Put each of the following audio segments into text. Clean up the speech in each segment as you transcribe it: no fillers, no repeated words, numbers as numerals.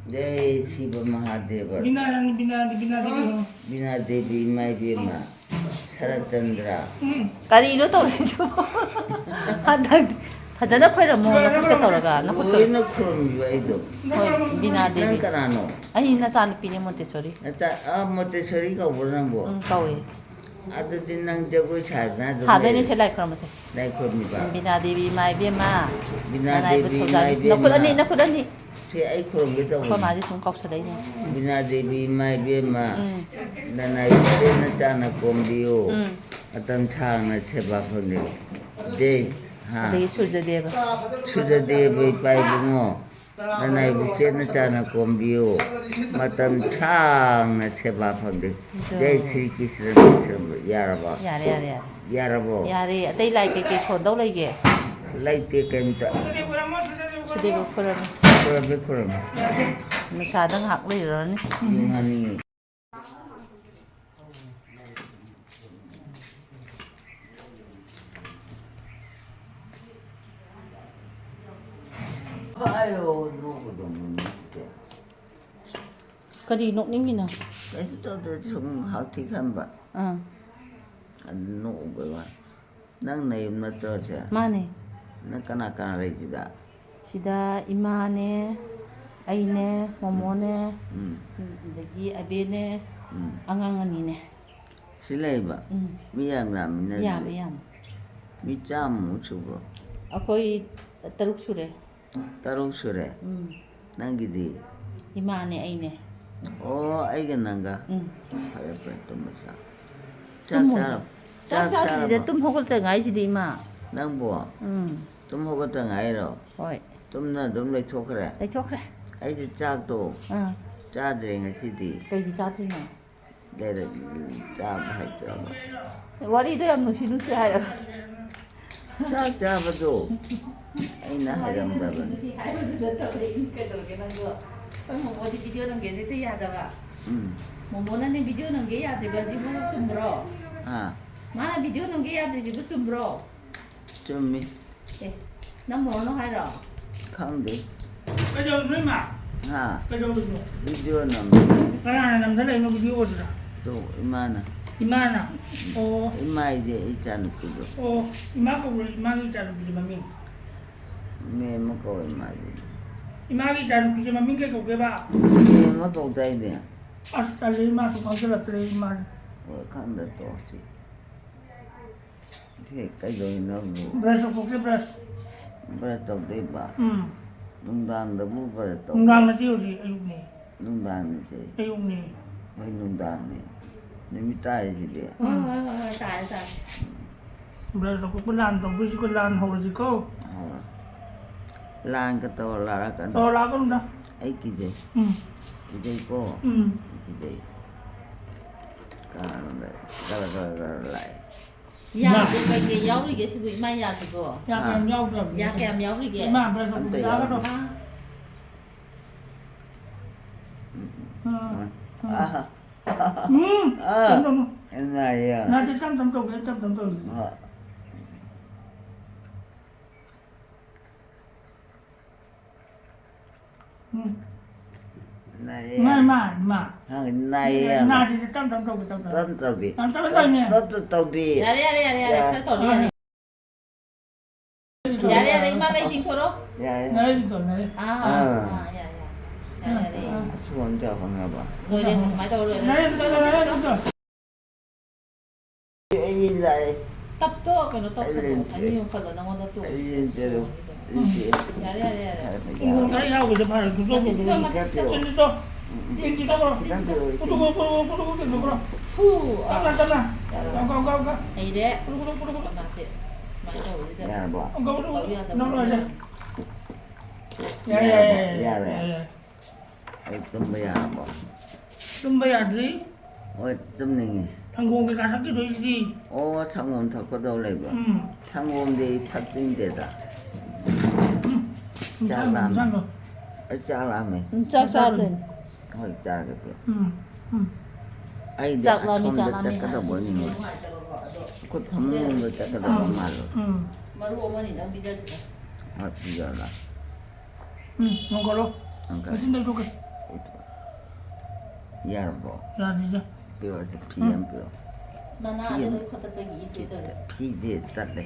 Jai Shiva Mahadeva. Bina Devi Mai Bima. Sarachandra. Kali ilo tawre jo. Hadag fajana khoiramo nakute tawraga nakute. Oino khurumbi aido. Hoi Bina Devi. Nang kanano? Ai na chan pini Montessori. Montessori ka burango. Kawe. Adudin nang jagoi sadna. Sadene che lai kramase. Lai khurumbi ba. Bina Devi mai bema. Bina Devi Mai Bima. Nakudani. Si ai khurumbi tawo. Ko ma ji sum kop sadai ne. Bina Devi Mai Bima. Danai sena chana kombiyo. Atam changna cheba phone. Jai ha. Adagi Surjadeva. Surjadeva pai bungo. Danai sena chana kombiyo. Matam changna cheba phone. Jai Sri Krishna yaraba. Yare. Yarabo. Yare atai lai ke sondau lai ge. Laite kenta. Sudeva khoran. Khurumbi. Nusadang hak lai ron. Yungani. Ayo, nuko dong. Kadi nok ning gina. Itu tuh sung hati kan ba. Anu ba. Nang nayum na to siya. Mane. Nakana rai jida. Sida imane, aine, momone, dagi abene, angangani ne. Silay ba? Miyam namin na. Yam. Mi cham subo. Akoi taruk sure. Tarong sure. Nangidi. Imane aine. Oh, ay gananga. Kaya pa tumasa. Sa de tum hokol ta ngai si di ma. Nang bo. Tum hokol ta ngai ro. Hoi. Tum na dum lai thokre. Lai chokre. Ay di chak to. Cha dre nga si di. Kai di cha tri na. Dere cha ba hai tra ba. Wari do yam nusi hai ra. Cha ba do. Ay na haram da ba. Momo di video nang ge te ya da ba. Momo na ni video nang ge ya de ba ji bu chumbro. Mana video nang ge ya de ji bu chumbro. Chummi. Nang mo no hai ra. Không đi. Cái đâu nữa mà. Cái đâu nữa. Video nằm. Cái này nằm thế này nó video rồi. Tuh, imana. Imana. Oh. Imai dia ikan kudo. Oh, imah kau boleh imah ikan bisa maming. Memang kau imai. Imah ikan bisa maming ke kau ke ba? Memang kau tay dia. Asal imah suka jelas imah. Oh, kan dah tu sih. Thế cái rồi nó Beras kau ke beras. beratau deh ba. Nungdan dah bu beratau. Undang nanti uji ayub ni. Nungdan ni sih. Ayub ni. Mai nungdan ni. Ni minta aja dia. Tai. Beras kau pelan, kau beri kau lan hau je kau. Lan kata lara kan. Tahu lah kan dah. Ai kije. Kije ko. Kije. Kalau lại. Ya, cái cái yau ri ge si bu mai ya si go. Ya kem jauh dah. Ya kem yau ri ge. Imah beras kau dah kan. Enak ya. Nanti cam kau ke cam kau. Này Mà. hàng này Nah, di cam kau ke cam. Tân tàu đi. Cam ni. Tàu đi. Ya, kar to ni. Ya, ima lai ting thoro. Ya. Nari tu nari. Ya. Suan jauh kan apa? Rồi đi mai tao rồi. Nari tu. Ini lại. Tập to cái nó tập sao? Anh nhiều phần là nó tập trung. Ini terus. Ya. Nari kau ke depan tu. Nanti juga makan sekali. Ini tu. Ini tu bro. Putu tu bro. Fu. Tanah. Kau. Ai deh. Putu. Masih. Mai tao rồi. Ya, bu. Kau. Nol aja. Ya. Itu bayar apa? Bayar di. Oh, itu nih. Tanggung ke kasar ke doi di. Oh, 상원 더 거둬올래 봐. 상원데 탑진데다. 잘람. 잘람에. Chắc 어, 잘게. 아이, 잘람이 딱 보니. 곧 밥 먹는 거 딱 말로. Baru 어머니 난 비자지. 아, 비자라. Nongkolo. angkat. Mesin dah cukup. yarbo Yadija. piro se pm piro Mana ada lu kata pergi itu terus. phi de tat le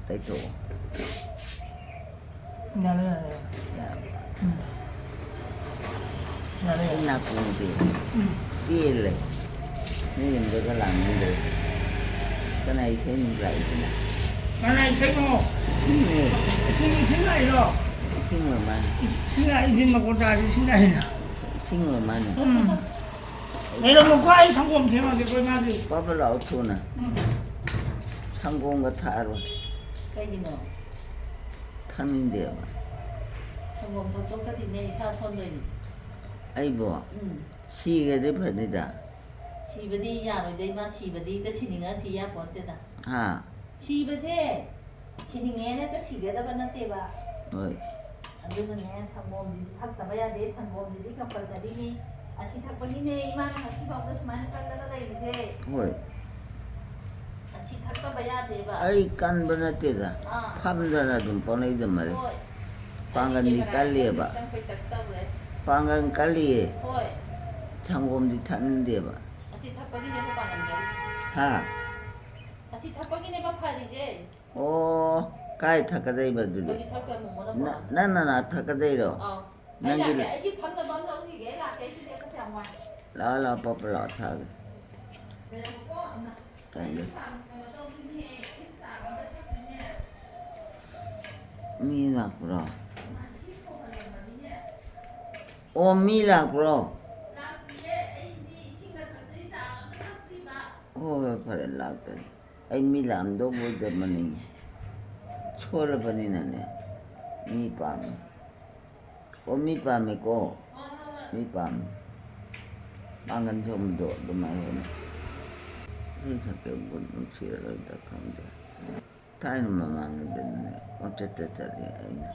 tai to Nyale. ya Nyale. na kung de pi le ni ndo ka lang ni de cái này thấy lại thế nào Cái này thấy không? xin người Xin này rồi. xin người mà Xin này xin mà con trai thì xin này nè. xin người mà Đây là một cái 성공 thế mà cái coi mà gì? có bao lâu thôi nè 성공 거 thả rồi Cái gì nữa? 타는 데야 성공도 똑같이 내 사촌도 있니. 아이고 시가 돼 버리다 시버디 야로데 마 시버디 때 시닝아 시야 본때다. 아 시버제 시닝에네 때 시게다 봤나때바. 어이 안되면 상봉 학다봐야 돼 상봉들이 깜빡자리니 아시 탁번이네 이만 같이 먹어서 많이 깔다가 이제 어이 아시 탁다봐야 돼봐. 아이 깐버나 때다 함자나 좀 보내이든 말이야 방간디 깔리에 봐 방간 깔리에 호이 장곰디 타는 데야 봐 아시 탁번이네 호방안 가리지. 하 아시 탁번이네 바파리제. 오 까이 타까다 이바들이 어디 탁다 뭐라 나나나 타까다이로 nanti lagi bangsa-bangsa ni gila kayak itu dia kesiawan. 라라 빠빠라 타가 간다 미나구라 오 미라구라 오 파래 라다 ai mi làm đâu bao giờ mà mình chua là bên này nè mi pam có mi pam mới có mi pam bằng ăn chôm độ đồ mà hơnนี่ถ้าเกิดบุญมันเสียเลยแต่คำเดียวท้ายมันมาเงินเดือนเนี่ยมันจะจัดเลยไอ้เนี่ย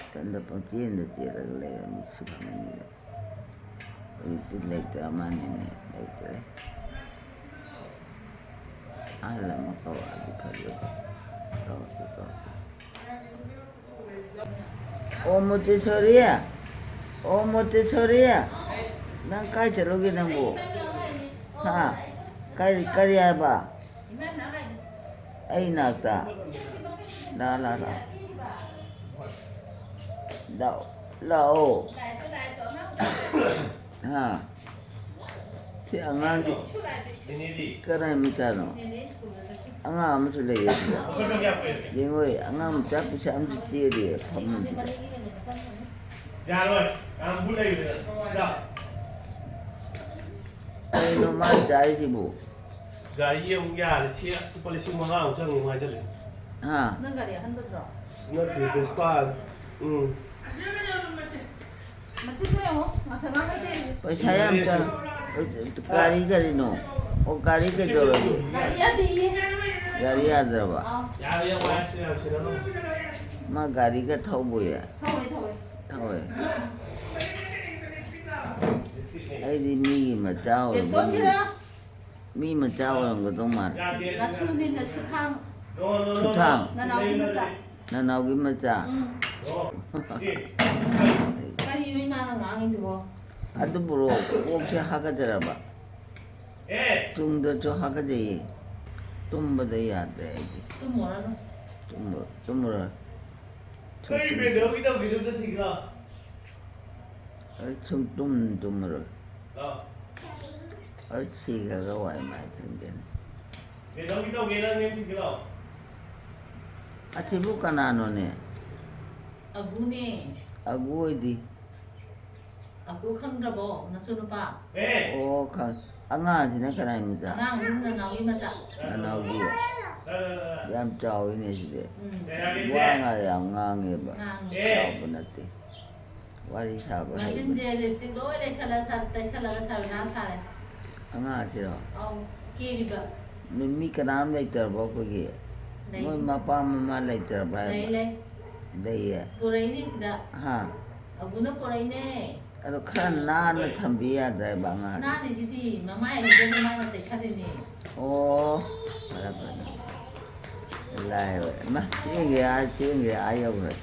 แต่เราพอเจียนเจียร์เลยมีสุขมันนี่ไอ้ที่เล็กแต่มันเนี่ยไอ้ที่อะไรมาเขาอะไรพายุเขาที่เขาโอ้โมเตชอรีอะโอ้โมเตชอรีอะนั่งใกล้จะลุกนั่งบุฮะKaya ba? Ay nata. La. Lao. Ha. Si angang karay mutano. Anga mutulay ito. Yengoy, anga mutapo siya ang titiri. Dạ rồi, làm vui đây rồi. Dạ. Ay naman dahil si Bu. Gari yung ya, siya ito pala si mga ang siyang mga dyan. Ha. Nagari 한번 더. Nagtitis pa. 맞지요? 아 생각할 때 Pasayam ka. Kari no. O kari ka jolo. 나리야 돼. Gari adra ba? Ya, yung kaya siya no. Ma gari ka thau bu ya. 더해. Thau ya. Ay di mi mà trao 내 꽃이라 mi mà trao là người tông mặt 나 추운데 나 수탕 수탕 나 나오기 맞아. nó nấu cái mà chả 나 이미 많은 왕이 누워. 아도 부러 혹시 하가 되라 봐 Eh, 좀더 저 하가 돼 좀 뭐더 해야 돼 또 뭐라노? 좀 뭐라 cây về được cái đâu thì chúng ta thịt rồi. 좀 뭐라 Ờ. 얼씨가 가 와이 많이 생겼네 Về đâu cái đâu cái đâu nên thịt rồi. 아치 부까 나노네 아구네. 아구 어디 아구 칸드라보 나 수르바. Eh. 오강 앙아지네 가라입니다 나 나는 나오기 맞아. 나 나오기 얌 짜오이네 지데 응. 와가 양앙에 봐 나. 짜오분한테 와리 샤바 나 진짜 립스틱 로이레 샬라사 때 샬라가 살나 살래. 앙아지로 끼리바. 미 그다음 레이터 거기 뭐 마빠 마마 레이터 봐 레이레. 데이에 포레이니 시다. 하 아구나 포레이네. 아도 크란 나는 탐비야 돼 방아 나는 지디 마마에 이제 마마가 때 차리니. 오 알아봐 라이 마 찌게 아요 그래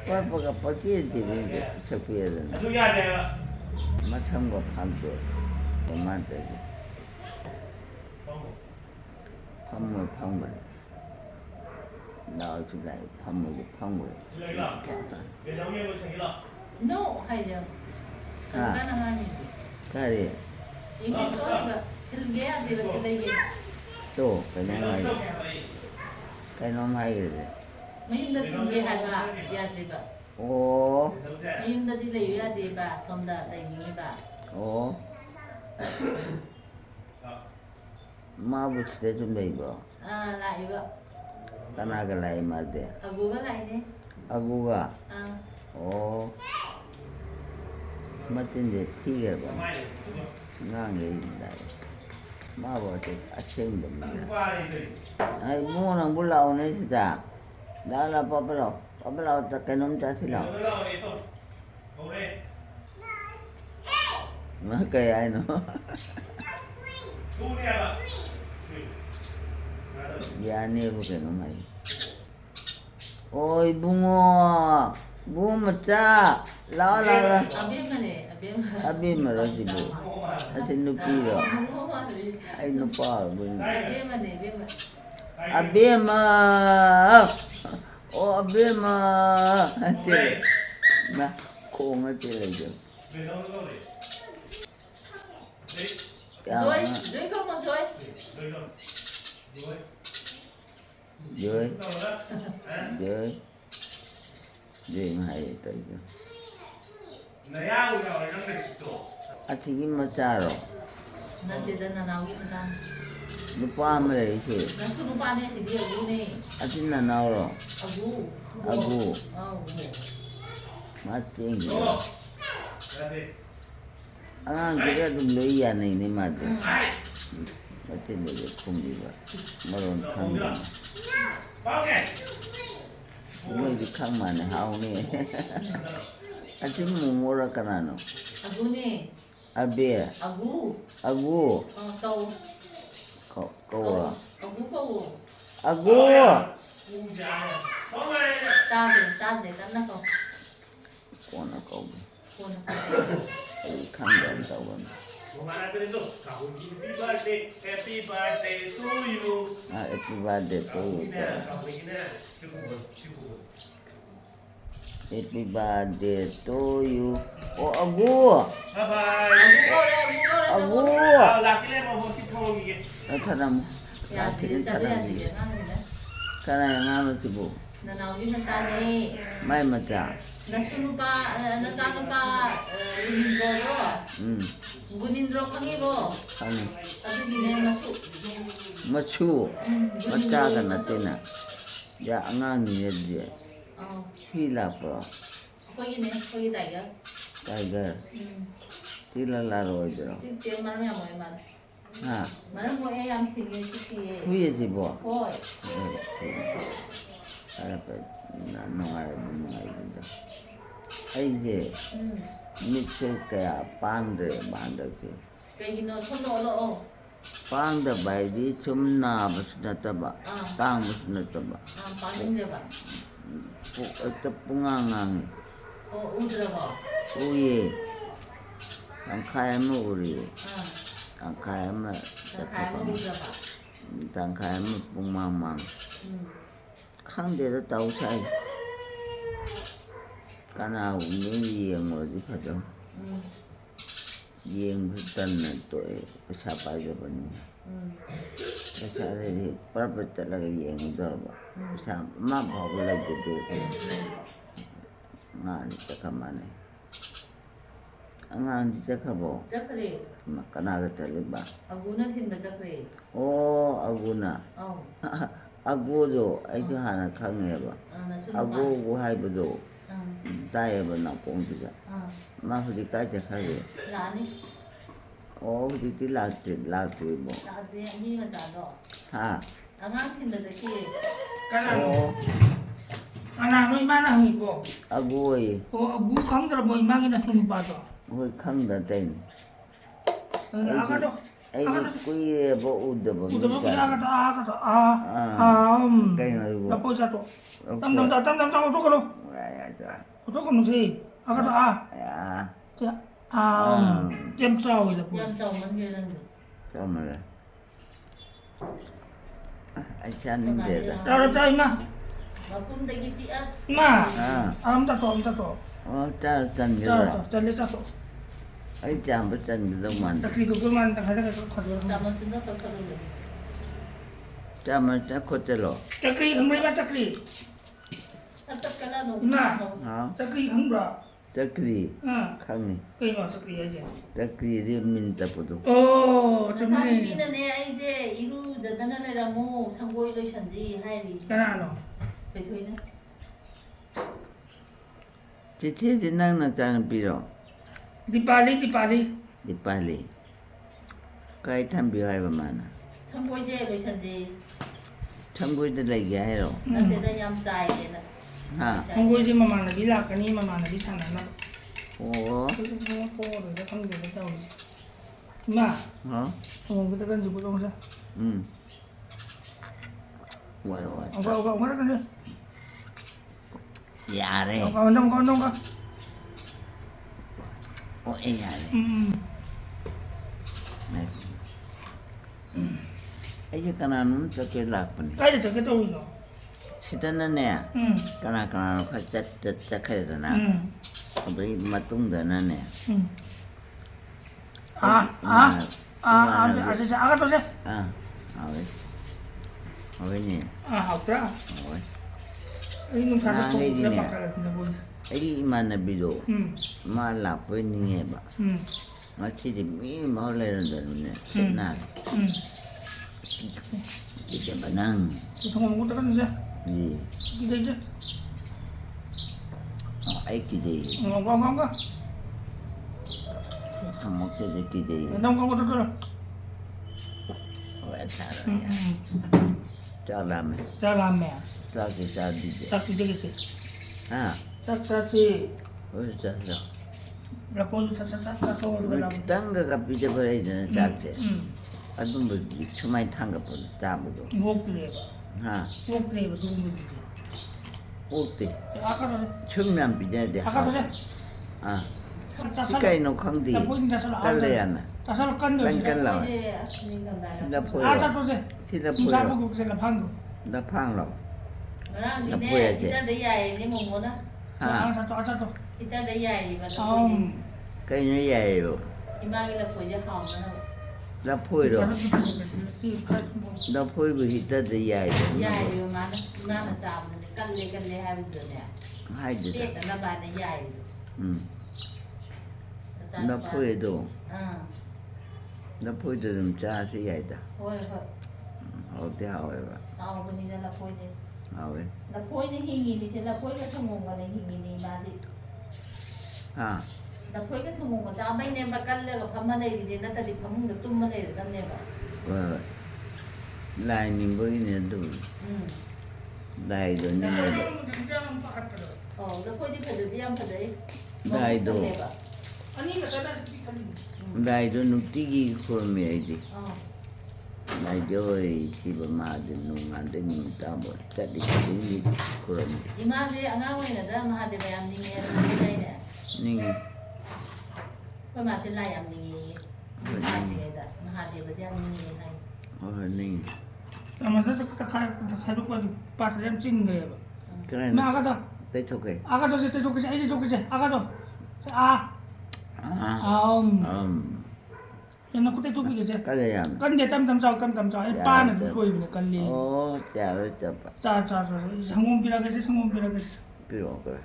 뻘뻘가 뻗지지 척비해야 되나. သူရတယ်က 마찬거 판도 그만 되지. 판물 판물. 나오지 마. 판물이 판물. လိုက်လားဘယ်တော့မှမဆိုင်လား no hay giờ cái nào mà gì 가리 이게 소리가 실게야 되고 실레게 또 그놈 하이 그래. mình đã tìm cái hàng bà ya đi bà 오, mình đã đi lấy ya đi bà xong đã lấy những bà 오. 마부스 좀 베이버. à lại vợ 까나가 라이 마데. à bố cái lại đi 아구가 à 오. 멋진데 티가 봐. မိုင်းတယ် ngang 있다. 마부스 아침도 သူ 뭐. ပါတယ်သူ 아이 뭐는 몰라오네 진짜. 나라 빠빠로 빠빠로 어떻게 놈 자시라. ဘယ်တော့နေတော့ဟုတ်တယ် 뭐까야 이노. သူနေရပါ 야네 보게 놈아이. 오이 붕어. 붕어 먹자. 라라라. à biết mà nè à biết mà 아비 말하지 뭐. 하여튼 눕기로. không có gì 아이 눕봐. 뭐. à biết mà nè biết mà 아비마. 오 아비마. 하여튼. 나 공을 찔러줘. ဘယ်တော့လုပ်လဲဒီ 야. rồi rồi không còn rồi ဘယ်တော့ဒီဝဲ rồi. တော့လားဟမ် rồi. rồi hay tới chứ. နေရဦးတော့လည်းနေတော့ 아 튀김 먹자로. nên thì đơn là nào cái mà 눕봐 하면 되지. nó xuống lúc ban này thì đi ở đâu nè 아침나 나오러. ở gu 아구. gu 맞지? တော့ဒါပဲ 아 그래 좀 레이야네 네 맞지? အိုက် 어째 내게 kum비가. 뭐론 ဟုတ် 칸. လားပေါက်ကဲ 뭐 이리 칸만에 하오네. 아침 뭐 뭐라 까나노? ở gu nè 아베. ở gu 아구. cầu 거라. ở gu cầu 아구. ဦးကြတယ်ဟုတ်ကဲ့ ta để ta nó cầu 꼬나 거기. con 이 칸도 안다고. ဘုရားလည်းတော့ကာဝကြီး Happy birthday to you 아 에피바데 또. ဒီနေ့ကာဝကြီးနဲ့ကျူကျူ 에피바데 또 유. 오 아구. ဘိုင်ဘိုင် 아구. လာကလေးမဟုတ်စီထုံးကြီး 사람. ya thì 나한테는 ta biết là 사람이. gì nó gì đấy 사람이 나는 뭐. nó nào biết nó ra đây 많이 먹자. nó xuống lúc ba nó ra lúc ba nhìn rồi đó 응. 군인 들어 강이고 아니. 아들이 내 마수 마추. 맞자가 나때나. 야 앙앙이 얘지. 어 휘라고. 거기네 거기 다이가 타이거. 딜랄라로 오더라. 지금 말하면 뭐야 말 아. 말은 뭐에 양식이 지키에 후예지 뭐. 거의 알아봐. 나 농아야 농아이다. 이제 미칠 거야. 빵들 만들지. cái nó không nổi lộ 빵들 봐야지. 좀 나무스 나타봐. 땅무스 나타봐. bán những gì vậy 어떤 뿡앙앙이. udra 우예. 당카야무 우리. à 당카야무 khai 나타봐. mà udra vậy 당카야무 뿡망망. 칸데도 따우사이. 까나 우는 이행어지 가져. 이행부터는 또 사빠져버니. 차라리 뻘뻘달라가 이행을 들어봐. 마 먹으려고 되고. 나 진짜 가만해. 나 진짜 가보. chắc rồi 막 까나가 달리봐. aguna thì mà chắc rồi 오 아구나. oh 아구도 아이도 하나 강해봐. nó xuống 아구고 하이브도 따해봐 나 공주자. à 마후리까지 하게. là đi 오 우리 라트 뭐. là đi như mà trả rồi 하. ngang thì mà sẽ kia Kana 오 anak mo mana hipo. 아구이. O agu kang tra mo imagi na sunu pato. 왜 강다 땡. Aga do. 애기 꾸이에 뭐 우드보 Udah mau kaya kata Kaya nga Lapo sa to. Tam uto ko no. Uto ko no si. Kata 야 Jem sao gitu. Yan sao man gano'n. sao mà là anh chăn em để ra Tara chay ma. Mapun dagi si at. Ma. à Ta to. cha chân cái Tara rồi to. Chan ta to. ấy cha mới chân cái đâu mà Sakri ko man ta kada ka khadwa. Sama sila pagkaroon. cha mà cha có chơi rồi Sakri không mấy ba sakri. Tatap ka lang. Na. hả Sakri không bra. cha kri không nhỉ Kaya mo sakri aja. cha kri đi mình tập phụ Oh, Sabi cumni. na niya ay siya, iru jada na nila mo, sanggoy lo siya di, hayri. Kana ano? Toy na. chị thế thì năng là cha nó bị rồi Dipali. đi pali cái tham biểu hay mà nè Sanggoy siya lo siya di. tham vui tới lại ghé rồi Ate na yam say na. hả Ang ko si mama na gila kani mama na gila na. ủa Ko rồi không được cái tao. Ma. hả Ang kita kan jemput orang sa. Uầy uầy Ông có cái dạ đây Ông có. ôi dạ đây này ấy cái kana nó cho cái lạc mình Cái gì cái tôi nó. kita nè kana nó phải chắc cái đó nè bởi mà tung đó nè Agak tu saya. hỏi nhỉ Học ra. hỏi Ini nung sana Nah, ko kayak siya gini ya. pakalat na boy. ấy mà là bị độ mà lạc với nghe bà nó chỉ thì mỹ máu lên rồi nè sẽ nạt thì cho bà năng Ito ngomong ko kan siya. gì Kita aja. ấy cái gì Ngomong ko. không có cái gì Ngomong ko to. rồi sao rồi cho làm Cha lame. cho cái sao đi chứ Sak kita kasi. à Sak si. ôi sao rồi Rapon sa ka to 우리 wala. 그딴 거 빚어버려야 되는 짝대 아주 뭐 주말 탄거 보다 짜고도 Ngok le ba. 하 Ngok le ba dung mo. 어때 Aka to. 청남 빚어야 돼 Aka to siya. 아 Sa 시가이 놓강디 Sa pwedeng sa 딸래야 나 Sa kan do siya. Kan lang. Siya, asning kang dala. 나 Sa 보여 to siya. 시다 Sa 보여 ko sila pang. 나 팡로 Marang Na din puya eh, din. kita da yay ni mo muna. 하 Sa to. Kita da yay ba da po. cái nó dày Imagi la po ja haw na. 나 보여 나 보여 히터 더 dày Yay yo mana, mana jam kan le ha bi ne. hai đứa Pet na ba na yay. 나 보여도 Ah. 나 보여도 좀 짜서 야이다 Hoi hoi. 어디 하와요 Aw ko ni la po je. 하와요 La po ni hingi ni se la po ga sumong ga ni hingi ni ma ji. 아 La po ga sumong ga ja mai ne ma kan le ga phama nei ji na ta di phamung da tum ma nei da ne ba. 뭐 라이닝 보이네 도 라이도 La po 니 ni oh, la po di pha di am pha dei. 라이도 Ani ka sana kan. 라이도 누티기 코미야이디 Oh. 라이도의 집을 마든 농안데 민타보 짜디 딩기 코미 Imagi angang we na da Mahadeva yam ni nge na dai ne. 닝 Ko ma sin la yam ni nge. Da Mahadeva yam ni nge nai. 닝 Tama sa to ka pas jam chin gre ba. 그래 Ma aka to. 대속해 Aka to siya to kasi ay to kasi. Aka to. 아 Yan ako tayo tubig kasi. 그래야 Kan dia tam sao. Ay pa na gusto ko kan li. 어 짜로 짜봐 Sa. Sangom pila kasi. 필요 그래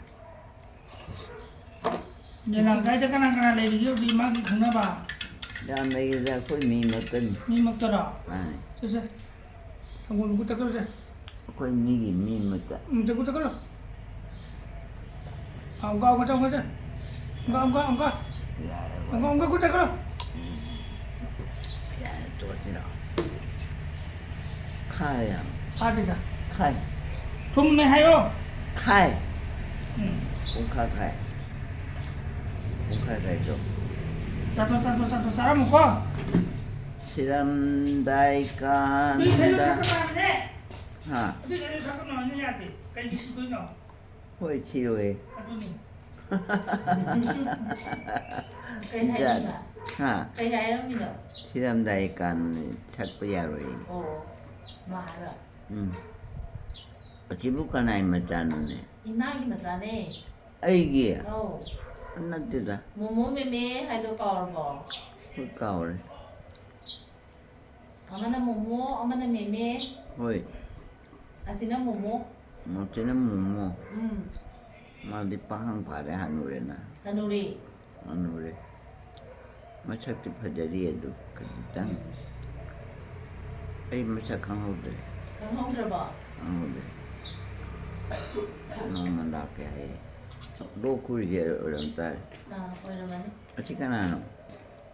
Yan lang kahit ka nang kanalay di magi kana ba. 야 내가 거의 미먹던 Ni magtara. 아니 Siya. Sangom ko takalo siya. 거의 미기 미먹다 Tago takalo. Ang ka siya. Ang ka ko takalo. 야 또지라 카야 Ate da. 카이 Tum me hayo. 카이 공카카이 공카카이 좀 Satu. Sarap mo ko. 시람다이 쟤는 깐다. 잠깐만 하, 근데 쟤는 잠깐만 해야 돼. 그러니까 이거 있나? 호이 치료해. 아버님. Cây hay Dạ. lắm à? 하, Cây hay lắm bây giờ. 시람다이 깐 착부야로이. Ồ, mà rồi. 지부가 나이 맞잖네. Inagi mà ra nè. 아이기야. Ồ, 끝났지다. 모모 메메 hay tôi cò bò. hul까오래. Ông nó momo, ông nó meme. 호이, À xin nó momo. 못지는 뭐뭐. Ừ, 말디 빵 바래 하누래나. hanuri. 하누래. 마착지 파자리에도 그딴. 아이 마착 강호들. Không không rồi bỏ. 강호들. 너무 나게 해. 로쿠리에 어른딸. À, ôi rồi mà đi. 어찌가 나노?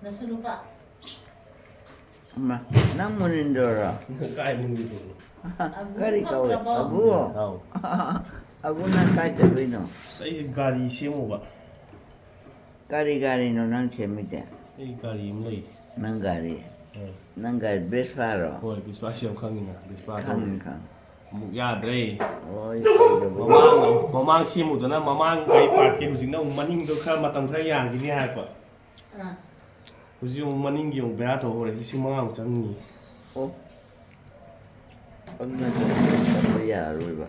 Nó sẽ đúng vậy. 엄마, 남문인 줄 알아. Cái mừng gì tụi 까리까 왜? không rồi bỏ. 아구. Không. 아구난 까지 왜 너? Xây gari xem một bạn. 까리가리노 난 재밌대. Cái gari em lấy. 난가리. 난가리 베스파로. Thôi, biết bao xem không nhỉ? Biết bao đâu. 칸칸. Một nhà đây. 오이. Mamang xem một tuần nào mamang cái part cái hồi sinh đâu maning đâu khai mà tầm khai yang cái này hay quá. À, Hồi sinh maning yung bé thôi hồi đấy xem mamang chẳng nhỉ. 어? 엄마 야 로이바.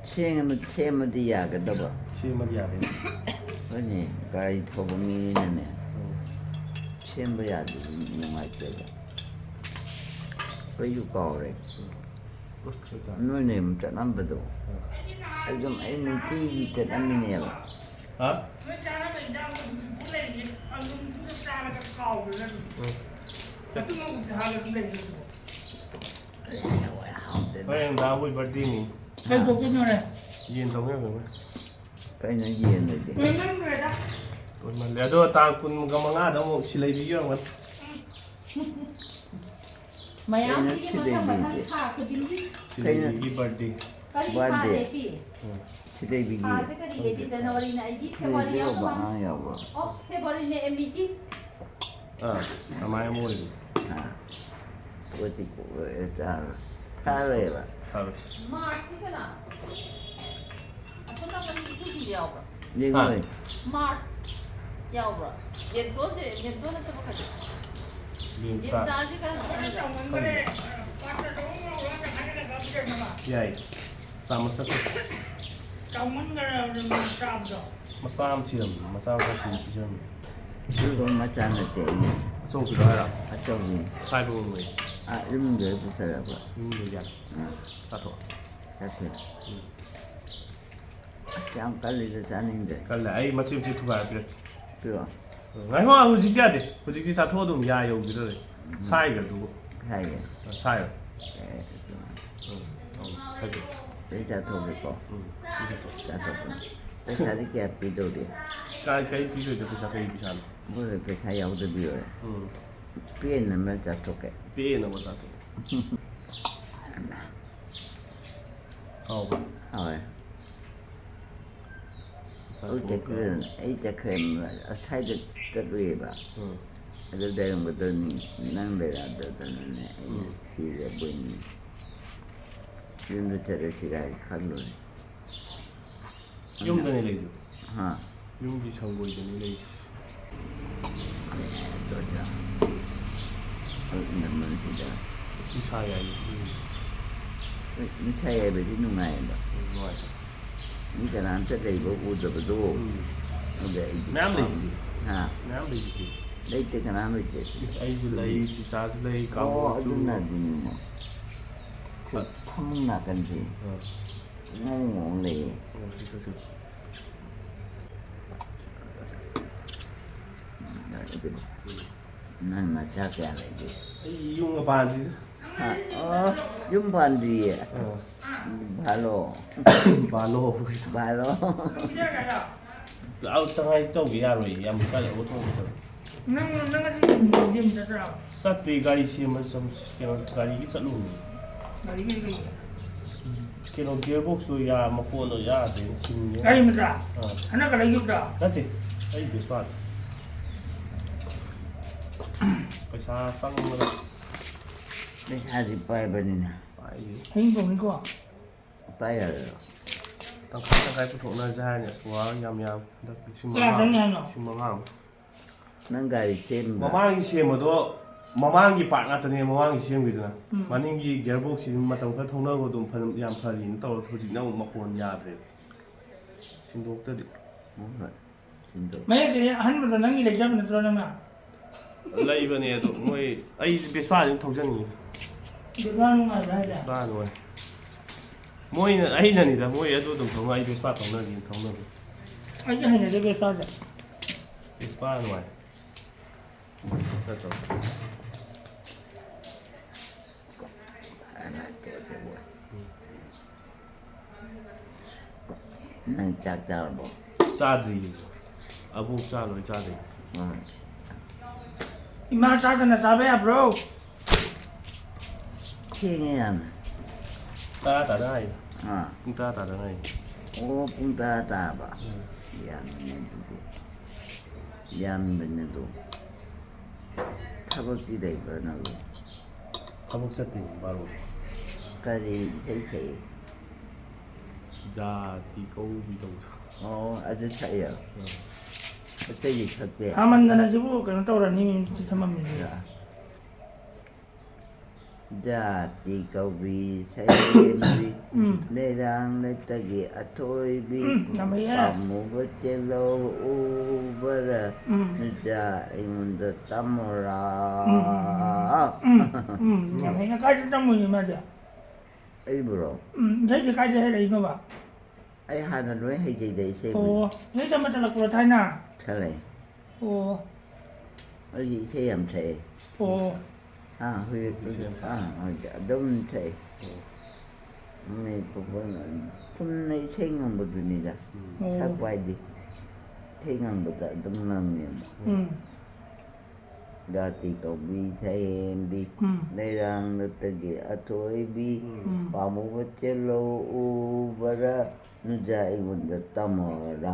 치행하면 치행하면 야겠다 봐. Xem mà nhà đấy. 아니, 가이 토범이네. 치행하면 야지 명하겠다. 왜 유가오래? 너네 문자 남부도. 좀 애는 뒤이 때 남이네요. Hả? Nó cha nó bị đau mình cũng lên vậy. Ông nó cha nó cái cầu rồi lên. Cái tôi không cha nó cũng lên vậy. Mấy em ra vui birthday nhỉ? Cái cuộc cái này. Yên thống nhau rồi mà. cái nó gì này chứ? Mình năm người đó. Rồi mà lẽ đó ta cũng có mang á đâu một xí lấy đi mà. mày Cái ăn nó cái chỉ mà để thằng mày gì thằng vậy? khá của chính gì? Xí lấy đi birthday. Cái gì Birthday. khá đấy kì? 시대 비기. À, thế cái gì đấy January này đi February 이거 không 봐, mà? 아, 여보. Ồ, February này em đi kì? À mai em mua đi. 아, 어디 자, 사회가. Thôi. March cái nào? À, chúng ta có đi chút gì đâu bro? 이거 March. Đâu bro? Nhiệt độ nó có cái gì? Liêm Nhiệt sa. giá chứ cái Cái gì? chồng mình cái này. Bắt nó đúng không? Nó hay là gặp cái mà. Vậy. Sao mà sắc? Chồng mình cái là mình sao rồi. Mà sao em chìm? Mà sao em chìm chìm? 이거 맞잖아 때. Xong từ đó là 아, 저기. hai phương người. 아, 이런 게 부서라고. Nhưng người già. 응. Ta thọ. 같아. 짱 깔리도 자는데. Cái lại mà chìm chìm thu vào được. 그거 Ngày hoa hồi dịch ra đi. Hồi dịch sao thua đúng già yêu cái rồi. Sai cái đúng. 사이에. Sai rồi. 에, Thay đổi. 의자 도리고. Bây giờ thôi. 자 도고. 의자리 개 비도리. Cái ví dụ được cái sao? 뭐를 그 사야우도 비어요. 비에는 말자 토게. Biết là một ta thôi. Không. 헐. 어제 그런 의자 크림 사이드 뜨거이 봐. 그래서 되는 것도 남배라더니 시에 보이니. 윤도 저를 시간이 칼로리. Dung cái này lấy gì? 하. Dung gì xong rồi cái này lấy. 또자. 남는 시다. Không sai vậy. 미차에 베지 누나에다. Rồi. 니가 나한테 이거 우더도. 근데 Nám lấy gì? 하. Nám lấy gì? lấy tiền cái nào lấy tiền. Anh cứ lấy chị cha cứ lấy cả một đúng là gì mà. Không là cần gì. Ngon ngọn lì. Nên mà cha kẻ lại gì. Dung ở bàn gì? Dung bàn gì à? Ba lô. Ba lô. Ba lô. Cái này là. Lão tăng hay tao cái rồi em cái là ô tô rồi. Nó cái gì ra sao? Sát tùy gari xem mà xong cái gari cái sát luôn. Gari cái gì? Cái nó gearbox rồi ya mà khôn rồi ya đến xin nhé. Gari mà sao? Nó cái này giúp đó. Đó thì, ấy biết sao? ปชาสั่งมาเลย ไม่ใช่สิไปบันนี้นะ ไปดิ Hình của mình có. ไปอะไรหรอ ตั้งใครผู้ถูกน่าจะเนี่ยสัวยำดักชิม Cái trắng nhang rồi. ชิมมา นั่งกายเช่น Mamang isi mo do mamang gi part ngata ne mamang isi mi do na maning gi gearbox si matam ka thongna go dum phan yam phalin to thojik na ma khon ya de sin dok ta de มองหน่อยชิมดู Mấy cái hắn mà nó nghĩ là chắc là tôi đang làm. lai ba ne do moi ai be swa ni thong jan ni Được ra luôn rồi đấy à. ba rồi moi na ai na ni da moi ado dum thong ai be swa thong na ni thong na Anh cái hình này để về sao vậy? be swa rồi ta cho อันนั้นตัวจะบวชนั่งจากเจ้าบอก cha di abu cha lo cha de ว่า Ima sao cái này sao vậy bro? เที่ยงยัง ta ta dai อ่า pung ta ta dai โอ้ปุ้งตาตาบ่ะยามเนี่ยดูยามเนี่ยดูถ้าบอกที่ใดก็น่ารู้ khabuk sa tin ba ro ก็ดีเฉย ja ti ko bi do ๆอ๋ออาจจะใช่เหรออาจจะยิ่งชัดเจน Aman na jibu kan tao ra ni mình thầm mình. ญาติกวีใช้บีในรังในตะเกียอถอยบีปัมมุบเจโลอูบระนิจาอิมุนตตัมรา Nhà thấy nó cái trong mình mà được. ไอ้บรอ Thấy thì cái gì hay là gì mà bảo. ไอ้ฮานันไว้ให้ใจใจใช่ไหม Ồ, thấy cho mà thật là của Thái nào. ใช่เลย Ồ, ไอ้ใช่ยำใช่ ồ. เฮ้ยจะดมใช่ไม่ปุ๊บนั้นคุณในเช่งงบุตรนี่จ้ะชักไว้ดิเช่งงบุตรดมนั่งเนี่ย ญาติกวีใช้บีในรังในตะเกียอถอยบีปัมมุบเจโลอูบระนิจาอิมุนตตัมรา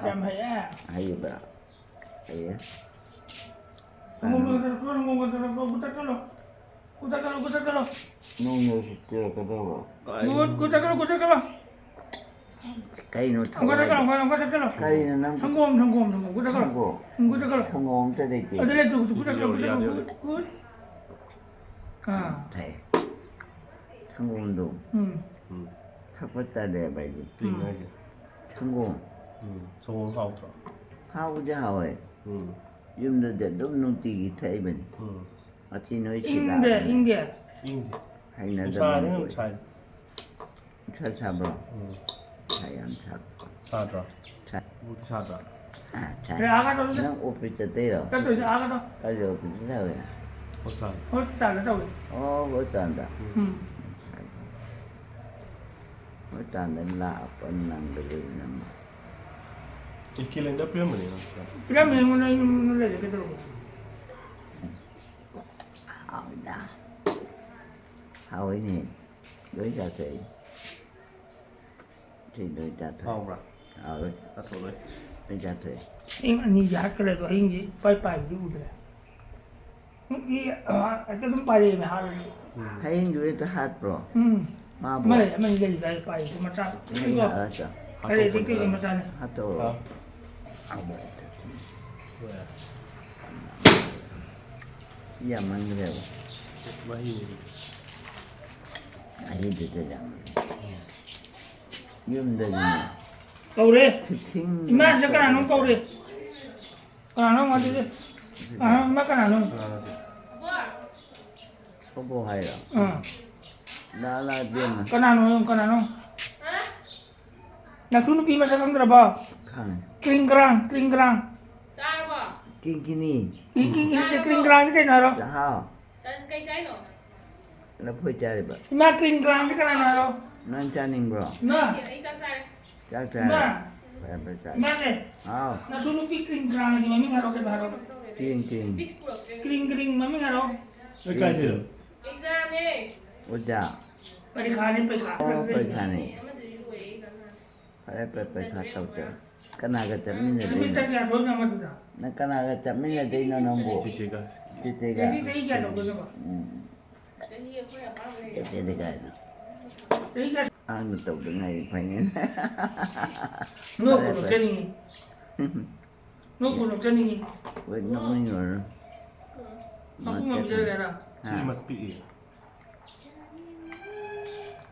Chạm hay á. ให้บ่าไอ้ Ngomong kutak kalau.น้องโน้ตเจอกันแล้ว Kutak kalau. ไก่โน้ต Kutak kalau. ไก่นั่ง Thangom. Kutak ทั้ง kalau. โก Kutak kalau. ทั้งงงจะได้กิน Ada lagi tu kutak kalau. Kut. Ah. ไทยทั้งงงดูถ้าพัฒนาไปดิ tin ngay chứ ทั้งงง so hao cho ข้าวจะหาไว้ยืมเด็ดดมนุ่งตีไทยเป็นอาทิตย์น้อยชิลา India. in thì ให้นั่น sai ได้ đấy ไหม sai ชาบรอใช่ยังชา sa ra ใช่ bu sa ra ใช่ Rồi aga đâu นั่ đấy. งโอปิจะเตะหรอ Cái tuổi aga đâu. ก็จะโอปิจะเตะเลย ho sa Hospital là đâu. อ๋อหัวจันทร์ หัวจันทร์นั่นลาปนนั่งไปเลยนั่น ikilen da prima ni Bila mình nó lấy cái đâu. เอาด่าเอาไอ้นี่ด้วยจะเสียที่ด้วยจะเถอะ hao ra เอาเลย ta thổi đấy ด้วยจะเถอะ Anh anh đi giá cái này rồi anh gì bay đi ud rồi. Cái cái tấm bay này mà hai. ให้ยังอยู่ในทหารปลอมาบอก Mà lại mình lấy cái bay của mặt trăng. ไม่ Đúng เหรอ không? จ๊ะ Cái này cái mặt trăng này. ฮัตโต hao เอาบอก rồi อย่ามันเร็ว mà hi ไอ้เด็ดจะยังยืมเดิน Câu đi. ทิ้ง Mà sẽ cái nào nó câu đi. Cái nào nó ngon đi. Mà cái nào nó. à เขาบอกให้หรอ Ừ. ลาลาเบี้ยน Cái nào nó. Nah sunu pi masa kan berapa? ข้าง Kring kerang. Sao กินกินนี่ Ini kring kerang ni kan naro. จะห้าว Tên cây trái nọ แล้วพูดจาอะไรบ้าง Ma kring kerang ni kan naro. นั่นจานิงบรอ Nah. Hiện ấy chắc sai จ้าจ้าไปจ้า Ma ni. อ้าว Nah sunu pi kring kerang ni mami naro ke naro. จริงจริง Big Spurk Kring mami naro. cái cái gì Cái ra đi ว่าจ้า Pai kha ni pai kha. โอ้ไปทานนี่ Em mới từ đuổi ấy dám ไปขาเต่าเจ้า Pai Kanaga chapmina semester dei. ꯀꯌꯥ ꯊꯣꯛꯏꯅꯣ ꯃꯗꯨꯗ Na kanaga chapmina dei no nambo. ꯆꯤꯆꯦꯒ Titega. ꯆꯍꯤ ꯆꯍꯤ ꯀꯌꯥ ꯇꯧꯒꯗꯕ Titega. ꯆꯍꯤ ꯀꯌꯥ Ang tawag ngai phane. ꯅꯣꯛꯄꯨ ꯅꯣꯛꯆꯅꯤꯡꯉꯤ ꯅꯣꯛꯄꯨ ꯅꯣꯛꯆꯅꯤꯡꯉꯤ Wait no minor. ꯃꯄꯨ ꯉꯝꯖꯔꯒꯦꯔꯥ ꯁꯤꯗꯤ ꯃꯁ ꯄꯤꯛꯏ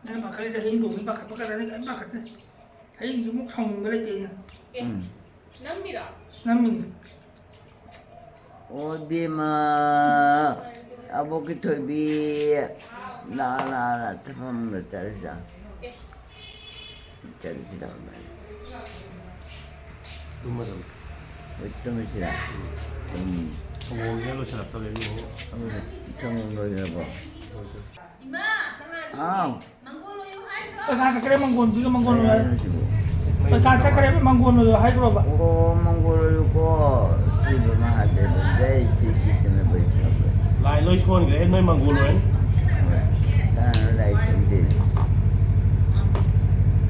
ꯅꯪꯅ ꯄꯥꯈꯠꯂꯤꯁꯦ ꯍꯌꯦꯡ ꯇꯣꯡꯉꯤ ꯄꯥꯈꯠꯄ ꯀꯥꯟꯗ ꯀꯔꯤꯝ ꯄꯥꯈꯠꯇꯦ ꯍꯌꯦꯡꯁꯤ ꯑꯃꯨꯛ ꯁꯥꯎꯅꯤꯡꯕ ꯂꯩꯇꯦ ꯑꯩꯅ ꯅꯝꯃꯤꯅꯤ Oh bima abo kito bi la tafam la tarja. Tarja la. ꯇꯨꯝꯃꯗꯝ Wait me sila. ꯊꯧꯑꯣꯡꯁꯦ ꯂꯣꯏꯁꯤꯜꯂꯛꯇꯧꯔꯦ ꯌꯦꯡꯉꯣ Tong loy ba. 이마, Ah. 망고로 요 하이로. ꯄꯩꯈꯥ ꯆꯠꯈ꯭ꯔꯦ ꯃꯪꯒꯣꯟꯁꯤꯒ ꯃꯪꯒꯣꯟ Ano sibo. ꯄꯩꯈꯥ ꯆꯠꯈ꯭ꯔꯦ ꯃꯪꯒꯣꯟ ꯍꯥꯏꯈ꯭ꯔꯣꯕ Oh mangolo ko. Sibo ma hade dai si me bai sabe. ลายลอยชวนกันให้น้อยมังกูเลย Ta lai sende.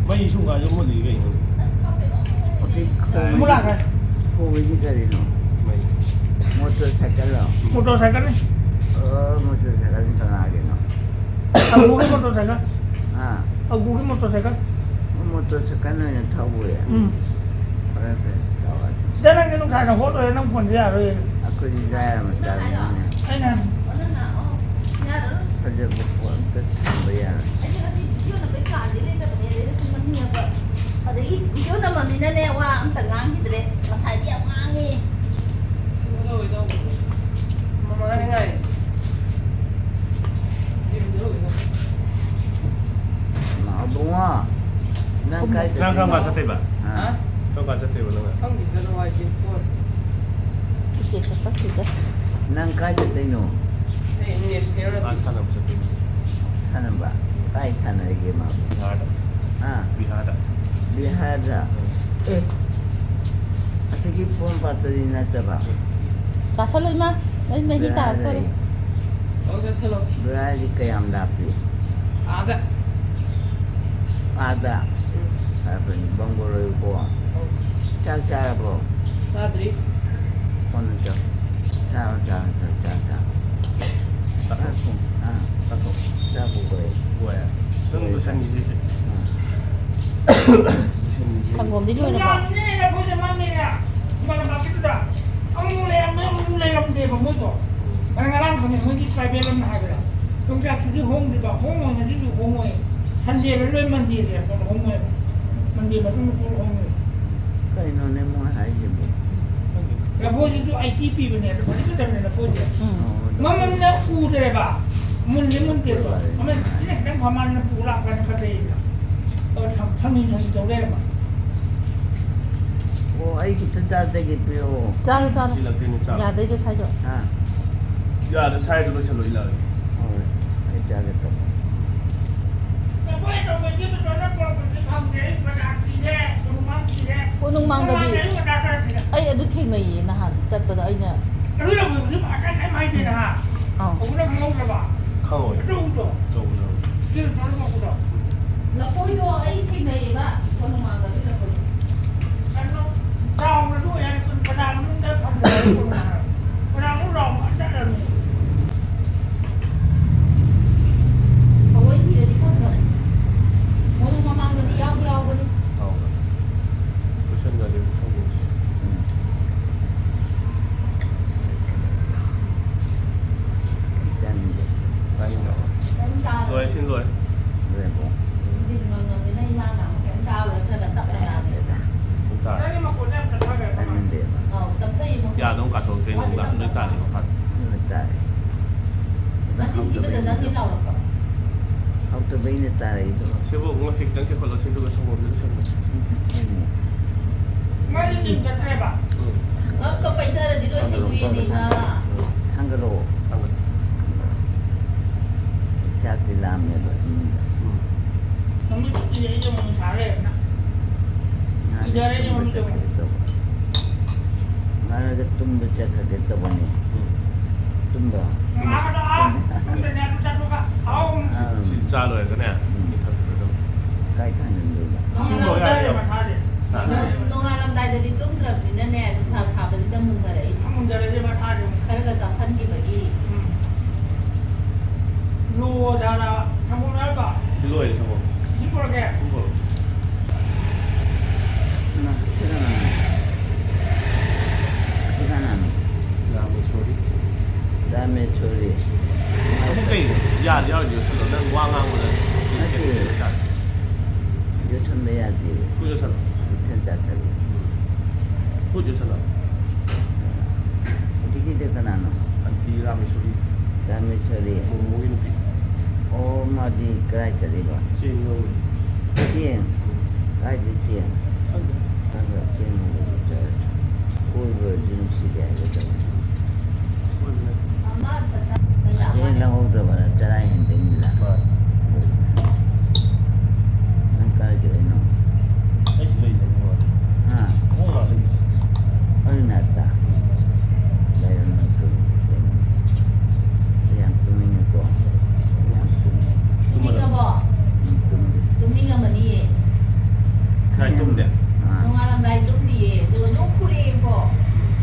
ไม่ยุ่งกับยุ่งหมดเลยไง Okay. มุลากัน Ko wi kari no. ไม่ Motorcycle lo. มอเตอร์ไซค์กันนี่ Oh motorcycle ni tengah lagi no. เอากูขึ้นมอเตอร์ไซค์กัน Ah. เอากูขึ้นมอเตอร์ไซค์กัน Motorcycle no yang tahu ya. อืม Berapa kawan. จะนั่งกันตรงขายของโคตรเลยน้ำฝนเสียเลย Aku di dalam macam ni. ไอ้นั่น 어느나 야를 Kerja berpuan bayar. 아니 같이 비디오는 왜 가지래 저번에 내가 정말 힘들어. 근데 이 비디오는 뭐 미네네 와 아무튼 강기들에 사이에 강이. Mau bunga. Nangkai. นั่งข้างกันสเต็ปอ่ะ Ah. ข้างกันสเต็ปแล้วไง 이게 똑같이죠. Nangkai tu tino. อาชานับสเต็ป Sana ba? Kai sana lagi mau. วิหาร Ah. วิหารอ่ะ Bihara. Eh. Asal pun patut nak apa? 자, 설로 이마. 여기 매 히타 할 거로. Berada kayam dapi. Ada. Apa ni? Bangoro ko. Cara apa? Kono cak. Cara. ตัด Aku. Ah. ตัดตก Aku boleh. กล้วยอ่ะเรื่องดูเส้นนี้สิเส้นนี้สิ 상검 뒤로 ยา 해봐. มนี่นะพูดจะมันนี่นะมันมาคิดดูเอามูเลยมูเลยลำเดียวผมไม่บอกมันงานคนนี้มันคิดไปเป็นลำหายไปแล้วตรงจากที่ห้องดีกว่าห้องมันที่อยู่ห้องเลยทันเดียวเลยมันดีเลยมันห้องเลยมันดีมันต้องพูดห้องเลย Kau ini ni mau hari je bu. แล้วพูดที่ไอทีปีเป็นเนี่ยแต่คนที่ทำเนี่ยพูดเนี่ย 응. มันเนี่ยพูดเลยป่ะมันเลี้ยงมันเตี๋ยวมันเนี่ยนั่งพมันปูรักกันก็ได้ทำนี่ทำตรงได้ป่ะ Oh, ay kita dah lagi pio. 짜루 짜루. ที่เราเต้นจ้า 야, 너희도 사줘. Ah. อย่าจะใช้ดูเฉลยเลย Oh, ay jaga tu. แต่พวกเราไปที่ตอนนั้นเราไปทำเนี่ยประกาศทีแรกตรงมันทีแรก 오는 망가지. ประกาศทีแรก 아이, 애도 탱너이 나한 짭보다 아이냐. เรื่องมันคืออาการไม่ดีนะฮะ 어. ผมนั่งงงเลยป่ะ เข้าเลย ดูตัว โจมเลย ที่ตอนนั้นบอกกูตัว 나 보이도 아이 탱너이 봐. 오는 망가지. อันนั้นเราเราด้วยอันเป็นประดามมันได้ทำอะไรคนมาประดามเราอันนั้นอะไร 어이 이래디 컸어. 오는 망가지 야구 버리. เข้าเลยก็เช่นกันเลยเข้าเลย Dan je. ได้ยินเหรอ 땡다. รวยชิ้นรวย Rebo. 이제 너 내가 이마가 땡다로 그러면 딱 나네. ลุงตา แล้วนี่มาคนแรกจะทำแบบไหน Anan dia. 어, 깜짝이 뭐. ยาต้องกัดตัวเกณฑ์ลุงตาลุงตาเลยพัด Tak. 마침 집에 된다는 일 나올까? Auto bem tak itu. เชื่อว่าผมฟิกตั้งแต่คนเราชิ้นดูกับสมบูรณ์ด้วยใช่ไหม ไม่ได้จิมจะใช่ป่ะ 또 빠이터를 뒤로 해주이니까. Tanggalo. ตั้งเลย Jadi lamnya tu. มันไม่ติดยังยังมันขาเลยนะ Mana ada tumbuh cakap kita bani. Tumbuh. มาก็เอามันเป็นแนวจัดลูกอะเอา ชิ้นจ้าเลยก็เนี่ยนี่ทำเลยต้อง Kaitan dulu. มันไม่ได้มาทานเลย ช ꯅꯣꯡꯉꯥꯜꯂꯝꯗꯥꯏꯗꯗꯤ ꯇꯨꯝꯗ꯭ꯔꯕꯅꯤꯅꯅꯦ ꯅꯨꯡꯁꯥ ꯁꯥꯕꯁꯤꯗ ꯃꯨꯟꯊꯔꯛꯏ 문제를 좀 하죠. ꯈꯔꯒ ꯆꯥꯁꯟꯈꯤꯕꯒꯤ 로자나 한번 할까? 일로에 저거. 시끄럽게. 친구. 나 시간하는 그다음에 소리. 그다음에 조리 홈페이지. 야, 야, 이거 쓰러. 난 왕왕으로. 요천 내야지 꾸여서나. 괜찮다고 꾸여서나. 어떻게 되거나는 안티 라미 소리. 그다음에 조리 목이 높이. 어머니 그라이 저리가 찐거. tiện cái gì tiện các loại tiền của trời vui vừa dừng sự đẹp của trời thế là hôm rồi mà trời hiện tình là nó cái gì nó à ơi nè ta đây là nó cứ yang tu mình có yang tumminga bo tumminga mani 잘 좀 돼. nongalamdai tumdiye do no khure bo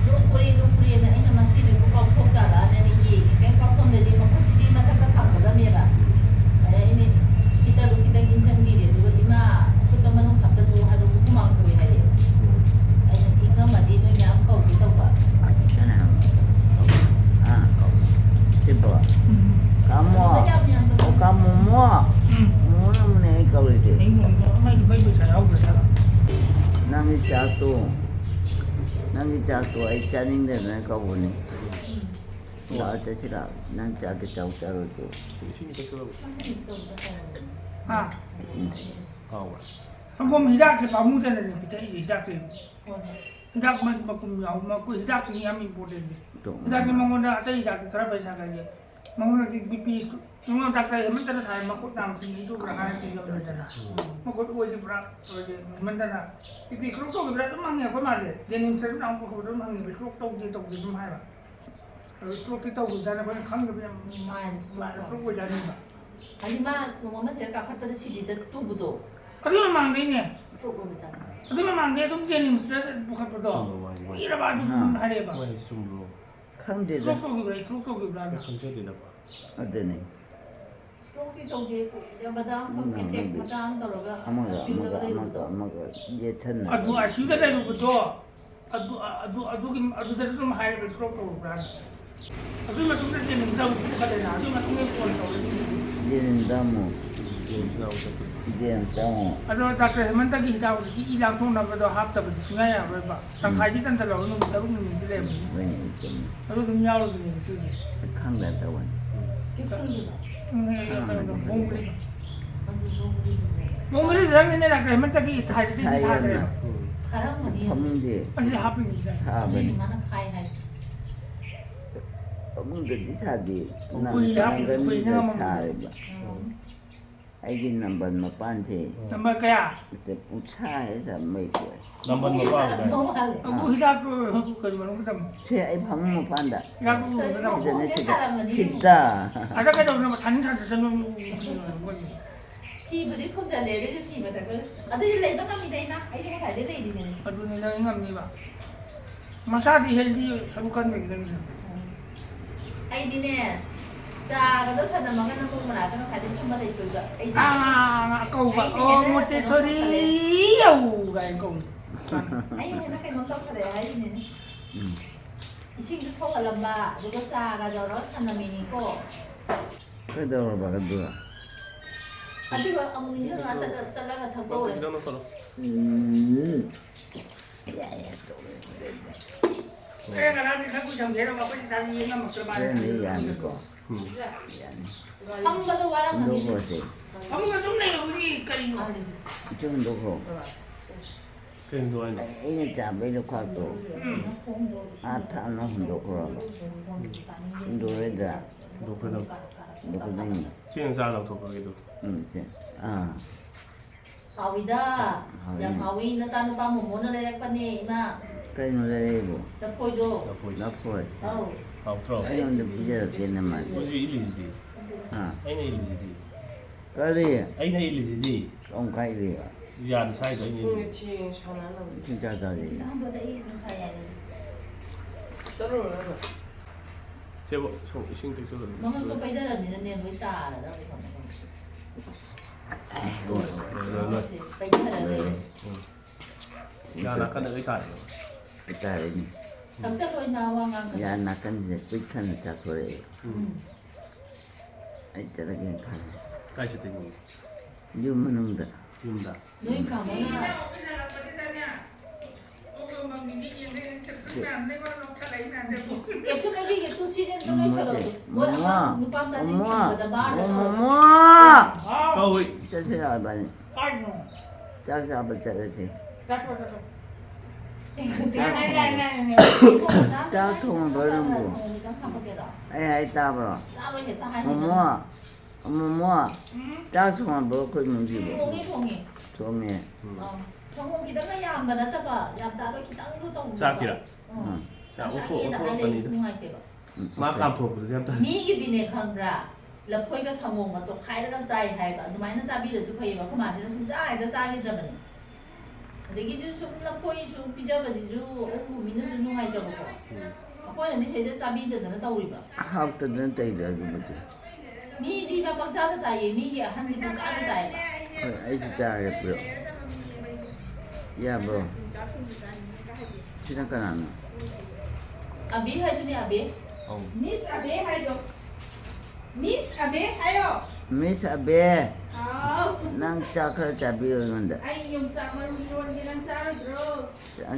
no khure na aina masiri ko ko thokja la na ni ye ke ko kom de ma ko chidi ma ta ka ka da me ba ai ni kita lu kita ginsan gi de do ima ko ta manu khap cha do ha do ku mang so ina ye ai ni inga ma di no nyam ko ki to ba cái nào à cái bò cá mò cá mò mò mò nó này câu gì mấy xài áo rồi sao? nangi jatuh ai caning deh na kau ni wah cacira nang jatuh jauh jauh tu À, 아, không hidak thì bảo mua tên này thì thấy hidak thì hidak mà cùng nhau mà cứ hidak thì em mình buồn đi. tu Hidak thì mong muốn là thấy hidak thì khá bây giờ cái gì, mong muốn là gì BP đúng không? Đặc biệt mình tên là mà cũng làm gì đó là hai cái gì đó là mà cũng quay chụp ra rồi mình tên là BP lúc đó cái đó mang nhiều cái mà gì, giờ mình sẽ làm cái đó mang nhiều lúc đâu thì cũng hay mà, rồi lúc thì đâu cũng ra là vẫn khăng được mà lúc quay ra đi mà. 아니마 뭐만 제가 갔다 시리다 뚜부도 어디만 망대네. 조금 있잖아. 어디만 망대 좀 제님 진짜 못하거든. 이래 봐도 좀 하래 봐. 뭐야, 좀 không đi được 수록도 그래, 수록도 그래. 감셔야 되나 봐. ở đây này 스트로크 도게 여바다 컴퓨터 마당 떨어가 amaga ye thân này 아두 아시다는 것도 아두 좀 하래 수록도 그래. 어디만 좀 제님 자고 싶어 되나. 어디만 좀 해보고 đi đâu mà 지나고 싶어. đi làm sao 아주 다그 만다기 히다고 이랑 통나버도 합답을 중요해야 봐. 딱 가지 잔자로 오는 거 더는 문제래. vậy thì 아주 좀 야로 그냥 쓰지. không là đâu anh 몽골이 몽골이 되면 내가 그 만다기 다시 다 그래. 가랑 거니 không gì 아시 합입니다. xa bên 많은 카이 할 không được đi xa gì nằm Quỳ sang lắm, gần quỳ đi nữa mà. xa rồi mà ai đi nằm bên mà pan thì 정말 거야. cái bút xa ấy là mấy tuổi 남번 먹어. 너무 할래 그 히다고 그러면 그다음 thế ai phóng mà pan đã 야구 thì 그다음 nó sẽ 진짜 아까도 그러면 다른 사람 저는 피부들 컴자 내리를 피부다 그 아들 레이더 갑니다 이나 아이 저거 잘 되네 이제 아주 내가 인감니다. 마사지 헬디 서북한 얘기입니다. 아이디네 자가도 타나 먹는 거 나가 사진 좀 받아 줘가 아이디 아, 아까우가 못대 소리요 가이고. 아이 해나 cái món tóc kare 아이디네 이싱도 처가 람바 누가 싸가 저러 타나 미니고 cái đâu là bà cái đùa 아디가 아무 인생 안 찾아 잘라가 타고 이러는 거로. 내가 나한테 갖고 정대로 갖고 사진 있는 거 cái 말해. này ăn có 한번도 와랑 đâu 가니 có gì 아무가 좀 내가 우리 까지 chứ đâu có 그냥 너 아니야. ấy chả bây giờ khoa tổ à thằng nó không đâu có đâu đấy ra 너 그래도 đâu có gì 지금 사람 더 거기도. à 바위다 야 바위 나 짜는 바 뭐는 내랬거니 이마 cái nó đây bộ 나 포이도 나 보이지. nó thôi 아우 아, 들어. cái nó bây giờ tiền là mà 뭐지 1, 2지. à 아이네 1, 2지. cái gì 아이네 1, 2지. ông cái gì 야는 사이가 있니? 뒤에 전화는 진짜 잘해. 한번 이 사이야. 썰어라. 제발 성 신tek 좀. 뭔가 또 빼더라니는 내 뭐이 따라 나오고 있는 아이고. 거. 빼더라니. 야 나간다 그 있다. 잘하네. 갑자기 거기 나와가. 야 나간데 삐탄을 다 그래. 아이 저렇게 가. 까시 되고. 유문응다. 윤다. 너희 가면은 개수들이 또 시즌 또 내셔도 뭐 누가 짜증 거다 말을 어머머. 까위. 짜세요 빨리. 아이고. 짜세 아버 짜세. 짜통을 버는 거. 아이 따버려. 어머. 어머머. 짜통을 먹고 있는 집에. 봉이 종에. 성공기다가 얌바 나타가 얌 짜로 기당으로 또 짜기라. 자 오토 아니다 아니다. 마감 토부터 얌다. 미기디네 칸브라 लफोइगा संगोंगा तो खाइरगा चाइ हाइबा दुमाइना चाबिरसु faba खमाजिना सुम चाइदा चागिद्रबने अदगी जु सुम लफोइ सु पिजाबजिजु ओमु मिनसु नुगाइतबको अखोइनानि सेदा चाबिददना तौरिबा 하우트는 때려 그거지. 미디가 박자다 चाइए 미기 한디 박자다 चाइ 아이 짜야고요. 야 뭐. 지나가 안. अभी है दुनिया अभी 미스 아베 하이도. 미스 아베 하요. 미스 아베. 아. 난 짜카 잡이었는데. 아이 용 짬을 위원이랑 싸르드로.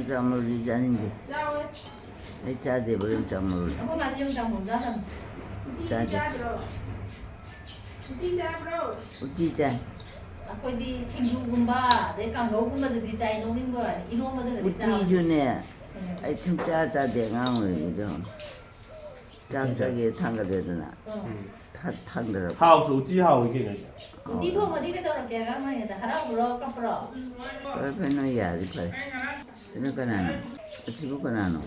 짬을 리자는데. 싸워. 이 짜대 버린 짬을. aku nggak cium campur dalam 짜드로. 짜드로. 우찌자. aku di singgu gumba deh kanggo gumba di desain unin gua ini gumba deh desain 우찌주네. 아이 참 짜짜대 강을 그죠. 짬짜게 탄거 되더나. 타 탄더라. 하우스 어디 하우 이게 그냥. uji tuh mau di kita orang kaya kan ya harap bro kapro 그러면 야지 팔. 그러니까 나는 어떻게 그나노.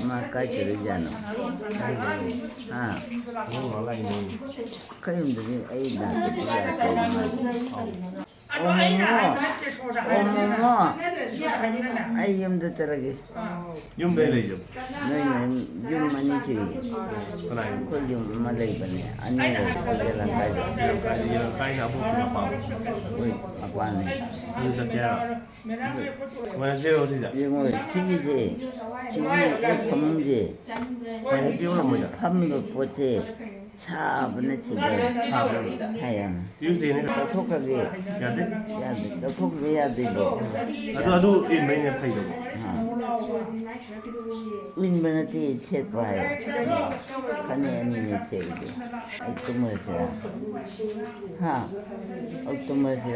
막까지 그러잖아. 아, 그거 알아 있는. 그림들이 에이 나한테 그래. 아이고 아이나 소다 어머머. 하이나. 아이 염도 떨어게. 윤배래 좀. 너희는 염만이 주의. 그나이. 그좀 말레이 버네. 아니 그냥 가지. 이런 까이나 아부 아빠. 우리 아빠네. 인사 깨라. 뭐야 어디자? 이거 튀기지. 튀기 pom지. 거기 찍으면 뭐야? 판도 보태. 사분의 지금 하얀. 유세네. 똑똑하게 야데? 해야 돼. 똑똑하게 해야 되고. 아도 이 매년 파이도. 윈번한테 책 봐요. 간에 아니면 책이지. 어떤 것이라. 하. 어떤 것이라.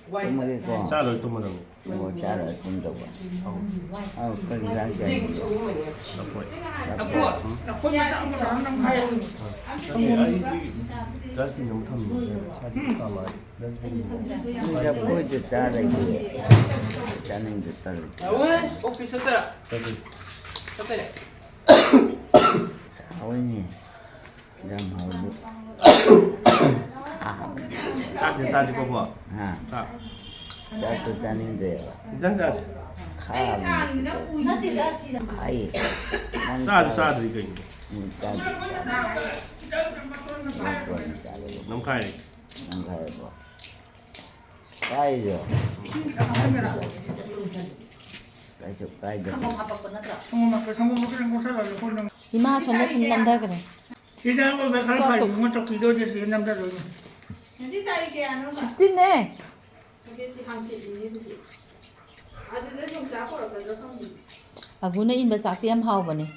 그러고 쌀을 또 먹는 뭐 잘을 준다고. 그런 장자. 거. 자스틴 너무 탐나. 사진 까마. 우리가 보여줘 잘하게. 짜는 데 따로. 오늘 오피스 들어. 저기 어때? 사원이 그냥 하고. 짝게 사지 거 봐. 아, 자, 짜도 짜는 데요. 일단 사지. 카. nanti dah sih 카이. 사도 이거 이거. 짜도. 너무 가야 안 가요. 까이죠. 까이죠. kamu apa pernah tak 정말 이마 손에 좀 남다 그래 이다고 왜 갈파 이것도 기도해서 남자로. 현지 딸이게 안 오나? 16네 저게 강지 이니지. 아들들 좀 잡으러 가서 한 aguna in ba sakti am hau bane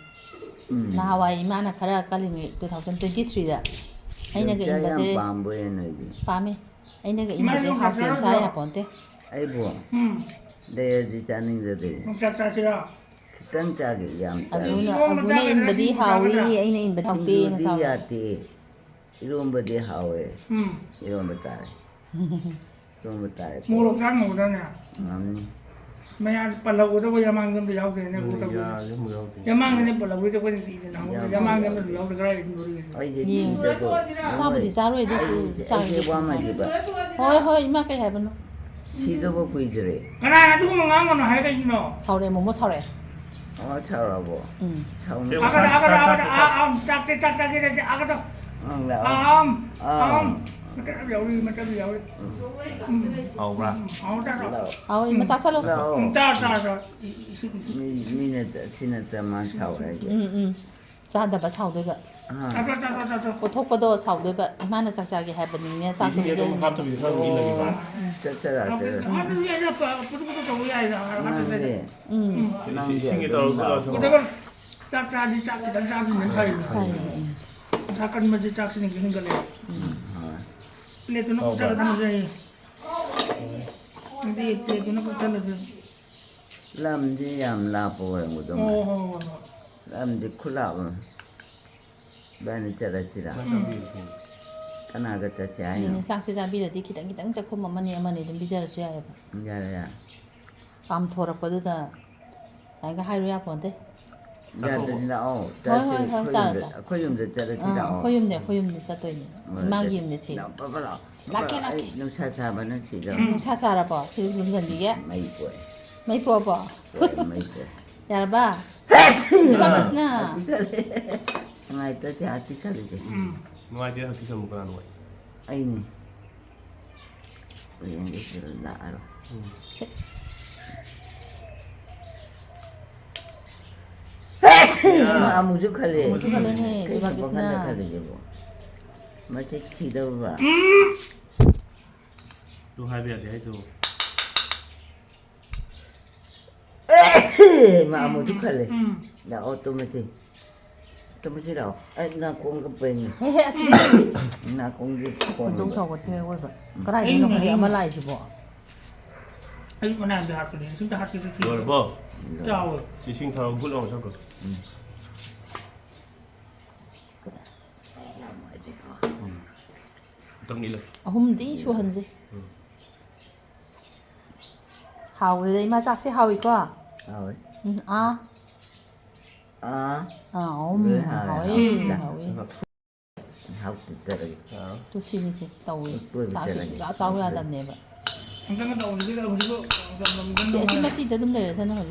음. na hawai mana khara kalini 2023 da aina ga in ba se 밤보에는 여기. pame aina ga in ba se hau tin sa ya ponte 아이고. 응. 내야지 짜는 데들. 목자자지라. 그딴 짜게 양 짜. aguna in ba di hawi aina in ba thau te na sa 디야티. 이런 버디 하오에. 응. 이런 거 따래. 이런 거 따래. 뭐로 간 거잖아. 아니. Maya palau udah yang mang dem jauh ke nih udah. 야 뭐 여기 Yang mang ini palau udah kau nanti nih, yang mang dem jauh ke kaya itu dulu. 어이 예. 사부디 자루에도 자기 와마지 봐. 허이 이마 게 해본 시도 보고 이들이. Karena itu mengang mana hari kayak gini. 사오래 뭐뭐 사오래 차라고. 응 차오는. Agak cak ini sih agak Macam jauh macam jauh. 아우 브라 아우 이마 짜살로 Entah. 미네 지나자만 차오라지. 응응 자다바 사오대바 Tak. 오톡바도 사오대바 이마나 짝짝이 해본이네 사수 이게 이제 좀 갑자기 사람 일러기 봐 짜짜라. Ada dia apa? Betul-betul tahu ya. 망게. 응 신기 떨어져 Udah kan cak kita cak ini kali. 하이 Cakan macam cak sini hingga le. Plate tu nak cak tanah saya. Nanti plate tu nak cak tanah. 람지 얌라보는 것도. Oh. 람지 쿨라고. 많이 짜라지라. 까나가 짜지 아니요. 니는 싹세자비라디 기당 잡고 뭐만이 좀 비자르지 아야 야야. 감 돌아버드다 아이가 하루야 본데 야들이나 헐, 짜라자. 코염도 짜라지라. 허염네 짜도이네 이마기음네 지 나빠봐라. 라케. 좀 사자만은 지금. 사자라 봐 지금 무슨 이게 마이고. mấy bò bò 마이고. ya ba bagus na ngay tới thì hati kali je. 누가 dia hati kamu kan nuai Ini. Yang itu nak aro. Amu juga kali. Amu juga kali ni, dia bagus na. Kali je bu. Macam tidak ba. 또 할비야 돼 해도 Amu juga kali. Dah otomatik. Otomatik dah. Nak kong kepeng. hehe asli Nak kong di kong. dong so wat ke wa ba kara ni no kali amalai si bo Ay mana ada hati ni. Sudah hati sekali. 뭘 봐? Jauh. 지싱 타고 굴러온 저거 tâm nghĩ lực hôm tí chu hân gì hào rồi đấy mà chắc sẽ hào ý quá Rồi. à Người hào hào. ý Dạ. hào ý Học từ từ. 자 tôi xin đi chị tàu Tôi sao biết chị là đã cháu ra đầm này vậy Ang tanga tahu ni kita juga. để xin bác sĩ tới đâm lời cho nó rồi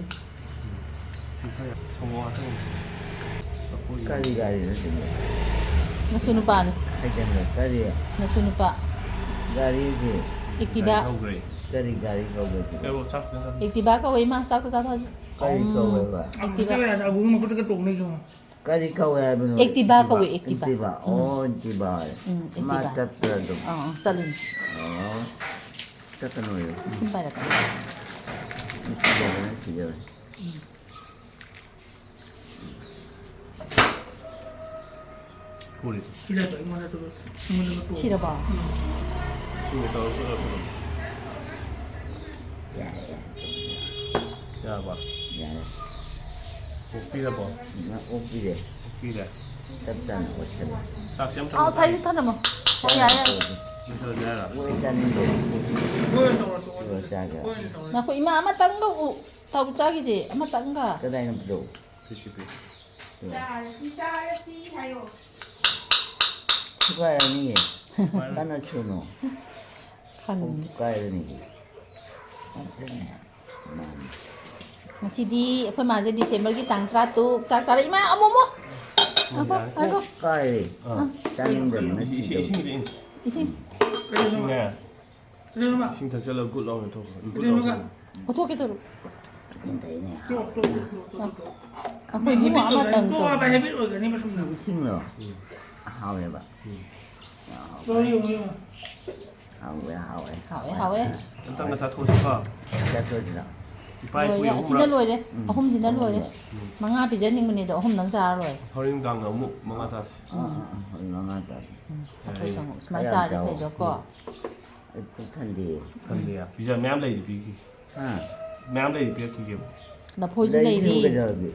진짜야 성공하세요 Kali kali na sini. nasunod pa ni Aja na kali. nasunod pa Kali je. iktiba 그래 Kali kau betul. 그리고 chắc iktiba ka way ma sao thôi Kali kau apa? Kita ada abu ni kita ketuk ni semua. Kali kau apa? Iktiba kau, iktiba. Iktiba. Oh, iktiba. iktiba. Mata teradu. salin Oh. Tak kenal ya. simpai dah kan Iktiba mana sih? 꼬리 Tidak tahu mana tu. Mana tu. 싫어 봐 신기 떨어져 Ya ya. 야봐 Ya. 복비라 봐 Nak kopi deh. 복비라 Tetan macam. 싹시험 아 사이 타는 뭐 야야 이거 내라 Wetan itu. Boleh tahu tu. Dua jaga. Boleh tahu. 나 그 이마 아마 딴 거고 타고 짝이지 아마 딴가 Kedai nak betul. 비비비 还有 Suka yang ni. Karena cuno. 칸 Suka yang ni. ngasidi ako'y maze December gi tang tratu 짝 짜라 이마 어머 어머 아이고 Kali. Tangin dah mana 이 sih? 신기 인 이신 신네 Ada nama. 신타 절로 굴러오면 더 Ada nama. 어떻게 들어 Cinta ini. Tu. ako'y mo ama tang Tu to apa habit tu ni macam mana? Sing loh. Hao ya pak. Sorry, sorry. Hao ya hao ya. 하웨 딴거 다 토스가 Jatuh je lah. 이빠이 rồi 뿌리 xin lỗi đấy hôm xin lỗi đấy mà nga bị dân nhưng mình đó hôm nắng ra rồi 허링 강 너무 망하다 Memang ada. ako'y sang smart ra đấy phải đó có Itu tadi. 근데야 비자 맴 레이디 비기 Ah. 맴 레이디 비기 là phôi dưới này đi Cái giờ bị.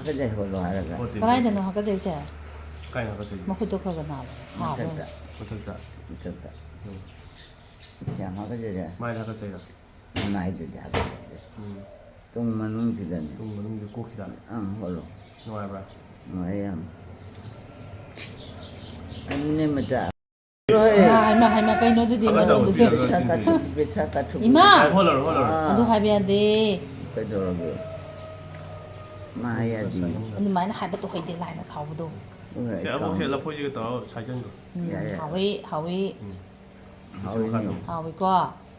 Cái giờ hồi loại là cái. 어때 cái này thì nó cái gì sẽ 까이 나가 저기 mà khôi tôi không cần nào hảo rồi Tetap. 어떨까 Tetap. Siapa cái giờ 많이 나가 저기야 Mana itu dia. ꯇꯨꯡ ꯃꯅꯨꯡꯁꯤꯗꯅꯦ ꯇꯨꯡ ꯃꯅꯨꯡꯁꯦ ꯀꯣꯛꯁꯤꯗ ꯍꯣꯜꯂꯣ ꯅꯨꯡꯉꯥꯏꯕ꯭ꯔꯥ ꯅꯨꯡꯉꯥꯏ ꯌꯥꯝ ꯑꯗꯨꯅꯦ ꯃꯆꯥ ꯍꯥꯏꯃ ꯀꯩꯅꯣ ꯑꯗꯨꯗꯤ ꯃꯔꯣꯟꯗꯨꯗꯤ ꯄꯩꯁꯥ ꯀꯥꯊꯨ ꯏꯃꯥ ꯍꯣꯜꯂꯔꯣ ꯍꯣꯜꯂꯔꯣ ꯑꯗꯨ ꯍꯥꯏꯕ ꯌꯥꯗꯦ ꯀꯩꯗꯧꯔꯒꯦ ꯃꯥ ꯌꯥꯗꯤ ꯑꯗꯨꯃꯥꯏꯅ ꯍꯥꯏꯕꯗꯣ ꯍꯩꯇꯦ ꯂꯥꯏꯅ ꯁꯥꯎꯕꯗꯣ ꯑꯃꯨꯛꯁꯦ ꯂꯐꯣꯏꯁꯤꯒ ꯇꯧꯔꯒ ꯁꯥꯏꯖꯟꯗꯣ ꯍꯥꯎꯋꯤ ꯍꯥꯎꯏꯅꯦ ꯍꯥꯎꯋꯤꯀꯣ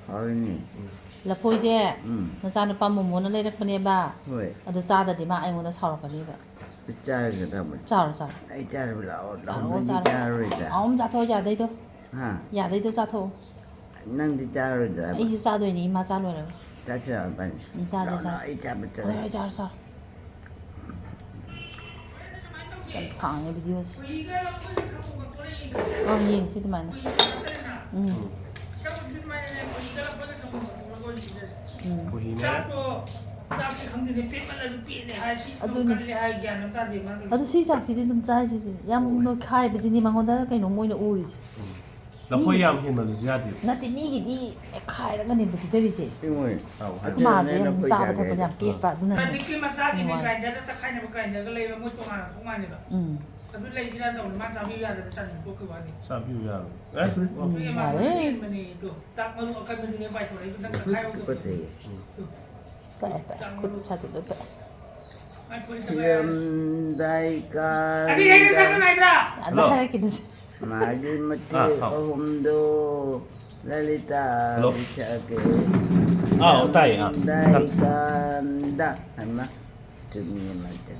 ꯍꯥꯎꯏꯅꯦ ꯂꯐꯣꯏꯁꯦ ꯅꯆꯥꯅꯨꯄꯥ ꯃꯣꯃꯣꯅ ꯂꯩꯔꯛꯄꯅꯦꯕ ꯍꯣꯏ ꯑꯗꯨ ꯆꯥꯗꯗꯤ ꯃꯥ ꯑꯩꯉꯣꯟꯗ ꯁꯥꯎꯔꯛꯀꯅꯦꯕ ꯆꯥꯔꯒꯗꯕ ꯆꯥꯔꯣ ꯑꯩ ꯆꯥꯔꯕ ꯂꯥꯛꯑꯣ ꯆꯥꯔꯣ ꯆꯥꯔꯔꯣꯏꯗ ꯑꯍꯨꯝ ꯆꯥꯊꯣꯛꯑꯣ ꯌꯥꯗꯩꯗꯣ ꯍꯥ ꯌꯥꯗꯩꯗꯣ ꯆꯥꯊꯣꯛꯑꯣ ꯅꯪꯗꯤ ꯆꯥꯔꯔꯣꯏꯗ꯭ꯔꯥ ꯑꯩꯁꯨ ꯆꯥꯗꯣꯏꯅꯤ ꯏꯃꯥ ꯆꯥ ꯂꯣꯏꯔꯒ ꯆꯥꯁꯤꯔꯛꯑꯕꯅꯤ ꯆꯥꯁꯦ ꯑꯩ ꯆꯥꯕ ꯍꯣꯏ ꯍꯣꯏ ꯆꯥꯔꯣ ꯆꯥꯔꯣ ꯌꯥꯝ ꯁꯥꯡꯉꯦ ꯚꯤꯗꯤꯑꯣꯁꯦ ꯈꯣꯏꯍꯤꯒ ꯂꯐꯣꯏꯒ ꯁꯪꯒꯣꯝꯒ ꯇꯣꯠꯂ ꯌꯦꯡꯁꯤ ꯑꯗꯨꯃꯥꯏꯅ ꯈꯣꯏꯍꯤꯅꯦ ꯆꯥꯛꯁꯤ ꯈꯪꯗꯦꯅꯦ ꯄꯦꯠꯃꯜꯂꯁꯨ ꯄꯦꯠꯂꯦ ꯍꯥꯏ ꯁꯤ ꯑꯗꯨꯅꯤ ꯀꯜꯂꯦ ꯍꯥꯏ ꯒ꯭ꯌꯥꯟ ꯑꯃ ꯇꯥꯗꯦ ꯃꯥꯒꯤ ꯑꯗꯨ ꯁꯤ ꯆꯥꯛꯁꯤꯗꯤ ꯑꯗꯨꯝ ꯆꯥꯏꯁꯤꯗꯤ ꯌꯥꯝ ꯅꯣꯏꯈꯥꯏꯕꯁꯤꯅꯤ ꯃꯉꯣꯟꯗ ꯀꯩꯅꯣꯝ ꯑꯣꯏꯅ ꯎꯔꯤꯁꯦ ꯂꯐꯣꯏ ꯌꯥꯝ ꯍꯦꯟꯕꯗꯨꯁꯨ ꯌꯥꯗꯦ ꯅꯠꯇꯦ ꯃꯤꯒꯤꯗꯤ ꯈꯥꯏꯔꯒꯅꯦꯕ ꯄꯤꯖꯔꯤꯁꯦ ꯏꯃꯣꯏ ꯑꯩꯈꯣꯏ ꯃꯥꯁꯦ ꯌꯥꯝ ꯆꯥꯕ ꯊꯛꯄꯁꯦ ꯌꯥꯝ ꯄꯦꯠꯄ ꯑꯗꯨꯅꯅꯦ ꯍꯧꯖꯤꯛꯀꯤ ꯃꯆꯥꯒꯤꯅꯦ ꯒ꯭ꯔꯥꯏꯟꯗꯔꯗ ꯇꯛꯈꯥꯏꯅꯕ ꯒ꯭ꯔꯥꯏꯟꯗꯔꯒ ꯂꯩꯕ ꯃꯣꯏ ꯇꯣꯉꯥꯟꯅ ꯊꯣꯛ ꯃꯥꯜꯂꯦꯕ ꯑꯗꯨ ꯂꯩꯁꯤꯔꯥ ꯇꯧꯕꯅꯤ ꯃꯥ ꯆꯥꯕꯤꯌꯨ ꯌꯥꯗꯕ ꯆꯥꯅꯤ ꯇꯣꯛꯈꯤꯕ ꯋꯥꯅꯤ ꯆꯥꯕꯤꯌꯨ ꯌꯥꯔꯣꯏ ꯆꯦꯟꯕꯅꯦ ꯑꯗꯣ ꯆꯥꯛ ꯃꯔꯨ ꯑꯀꯟꯕꯗꯨꯅꯦ ꯄꯥꯏꯊꯣꯔꯛꯏꯗꯣ ꯅꯪ ꯇꯛꯈꯥꯏꯍꯧꯗꯕ ꯄꯛꯑꯦ ꯈꯨꯠ ꯁꯥꯗꯤ ꯂꯣꯏ ꯄꯛꯑꯦ ꯁꯤꯔꯝꯗꯥꯏ ꯑꯗꯤ ꯍꯩꯅ ꯆꯠꯀꯅꯨ ꯍꯥꯏꯗ꯭ꯔꯥ ꯑꯗ ꯍꯥꯏꯔꯛꯈꯤꯅꯨ ꯃꯥꯒꯤ ꯃꯇꯦꯛ ꯑꯍꯨꯝꯗꯣ ꯂꯂꯤꯇꯥ ꯁꯛꯀꯦ ꯁꯤꯔꯝꯗꯥꯏ ꯀꯥꯟꯗ ꯍꯥꯏꯃ ꯆꯨꯝꯃꯤ ꯃꯥꯏꯇ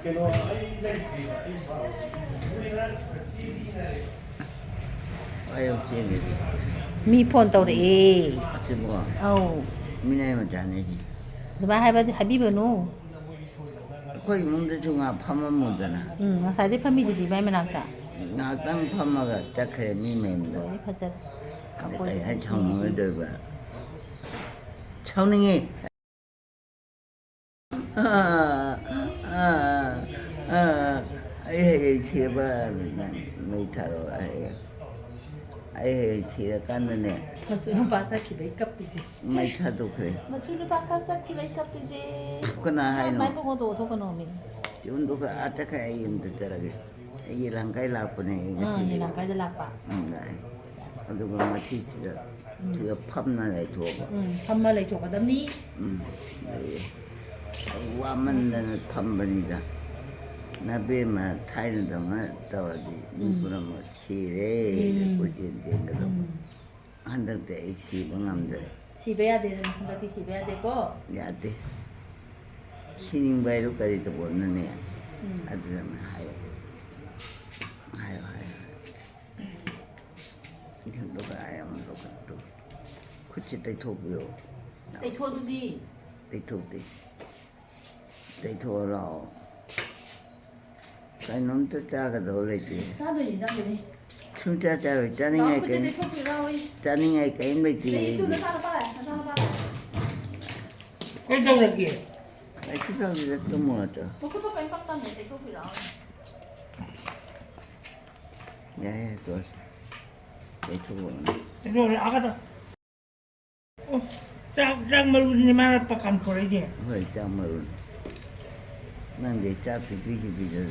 ꯀꯩꯅꯣ ꯑꯩ ꯂꯩꯇ꯭ꯔꯤꯕ ꯑꯩ ꯆꯦꯡꯒꯤ ꯃꯤ ꯐꯣꯟ ꯇꯧꯔꯛꯑꯦ ꯑꯁꯤꯕꯣ ꯑꯧ ꯃꯤꯅꯥꯏ ꯃꯆꯥꯅꯤ ꯑꯗꯨꯃꯥꯏꯅ ꯍꯥꯏꯕꯤꯒꯅꯨ ꯑꯩꯈꯣꯏ ꯏꯃꯨꯡꯗꯁꯨ ꯉꯥ ꯐꯝꯃꯝꯃꯨꯗꯅ ꯉꯁꯥꯏꯗꯩ ꯐꯝꯃꯤꯗꯨꯗꯤ ꯃꯥꯏ ꯃꯅꯥꯛꯇ ꯉꯥꯏꯍꯥꯛꯇꯪ ꯐꯝꯃꯒ ꯆꯠꯈ꯭ꯔꯦ ꯃꯤ ꯃꯌꯨꯝꯗ ꯂꯣꯏ ꯐꯖꯔꯦ ꯀꯩ ꯍꯥꯏ ꯁꯥꯎꯅꯤꯡꯉꯣꯏꯗꯣꯏꯕ ꯁꯥꯎꯅꯤꯡꯉꯤ ꯑꯩ ꯍꯌꯦꯡ ꯁꯤꯔꯕ ꯃꯩ ꯊꯥꯔꯛꯑꯣ ꯍꯌꯦꯡ ꯑꯩ ꯍꯌꯦꯡ ꯁꯤꯔꯀꯥꯟꯗꯅꯦ ꯃꯁꯨ ꯅꯨꯄꯥ ꯆꯠꯈꯤꯕꯩ ꯀꯞꯄꯤꯁꯦ ꯃꯩ ꯊꯥꯗꯣꯛꯈ꯭ꯔꯦ ꯃꯁꯨ ꯅꯨꯄꯥ ꯆꯠꯈꯤꯕꯩ ꯀꯞꯄꯤꯁꯦ ꯀꯅꯥ ꯍꯥꯏꯅꯣ ꯃꯥꯏ ꯄꯣꯛꯣꯟꯗꯣ ꯑꯣꯊꯣꯛꯀꯅꯣ ꯃꯤ ꯌꯨꯝꯗꯣ ꯈꯔ ꯆꯠꯈ꯭ꯔꯦ ꯑꯩ ꯌꯨꯝꯗ ꯆꯠꯂꯒꯦ ꯑꯩꯒꯤ ꯂꯪꯀꯥꯏ ꯂꯥꯛꯄꯅꯦ ꯉꯁꯤꯗꯤ ꯌꯦꯂꯥꯡꯀꯥꯏꯗ ꯂꯥꯛꯄ ꯂꯥꯛꯑꯦ ꯑꯗꯨꯒ ꯉꯁꯤꯁꯤꯗ ꯁꯤꯗ ꯐꯝꯅ ꯂꯩꯊꯣꯛꯑꯕ ꯐꯝꯃ ꯂꯩꯊꯣꯛꯀꯗꯕꯅꯤ ꯂꯩꯌꯦ ꯑꯩ ꯋꯥꯃꯟꯗꯅ ꯐꯝꯕꯅꯤꯗ ꯅꯕꯦꯝꯃ ꯊꯥꯏꯅꯗꯧꯅ ꯇꯧꯔꯗꯤ ꯃꯤ ꯄꯨꯝꯅꯃꯛ ꯁꯤꯔꯦ ꯀꯣꯏꯆꯦꯟ ꯆꯦꯟꯒꯗꯧꯕ ꯍꯟꯗꯛꯇꯤ ꯑꯩ ꯁꯤꯕ ꯉꯝꯗ꯭ꯔꯦ ꯁꯤꯕ ꯌꯥꯗꯦ ꯍꯟꯗꯛꯇꯤ ꯁꯤꯕ ꯌꯥꯗꯦꯀꯣ ꯌꯥꯗꯦ ꯁꯤꯅꯤꯡꯕ ꯍꯥꯏꯗꯣ ꯀꯔꯤ ꯇꯧꯕꯅꯣꯅꯦ ꯑꯗꯨꯗ ꯍꯥꯏꯌꯣ ꯑꯗꯨꯒ ꯑꯃꯨꯛ ꯈꯨꯠꯁꯤ ꯇꯩꯊꯣꯛꯄꯤꯌꯣ ꯇꯩꯊꯣꯛꯑꯗꯨꯗꯤ ꯇꯩꯊꯣꯛꯇꯦ ꯇꯩꯊꯣꯛꯑ ꯂꯥꯛꯑꯣ ꯀꯩꯅꯣꯝꯇ ꯆꯥꯒꯗꯧ ꯂꯩꯇꯦ ꯆꯥꯗꯣꯏꯅꯤ ꯆꯥꯗꯣꯏꯅꯤ ꯁꯨꯡꯆꯥ ꯆꯥꯔꯣꯏ ꯆꯥꯅꯤꯡꯉꯥꯏ ꯀꯔꯤꯝ ꯂꯩꯇꯦ ꯑꯩꯗꯤ ꯀꯩꯗꯧꯔꯒꯦ ꯀꯩꯁꯨ ꯇꯧꯗꯦꯗ ꯇꯨꯝꯃꯣ ꯆꯣ ꯃꯈꯨꯠꯇꯣ ꯀꯩꯝ ꯄꯛꯇꯝꯅꯦ ꯇꯩꯊꯣꯛꯄꯤꯔꯛꯑꯣ ꯌꯥꯏ ꯇꯣꯛꯑꯁꯤ ꯇꯩꯊꯣꯛꯑꯣ ꯀꯩꯗꯧꯔꯦ ꯑꯥꯒꯗ ꯆꯥꯛ ꯃꯔꯨꯁꯤꯅꯦ ꯃꯥꯅ ꯄꯀꯥꯟ ꯄꯣꯔꯛꯏꯁꯦ ꯍꯣꯏ ꯆꯥꯛ ꯃꯔꯨꯅꯤ ꯅꯪꯗꯤ ꯆꯥꯛꯇꯤ ꯄꯤꯗꯦ ꯄꯤꯖꯗꯦ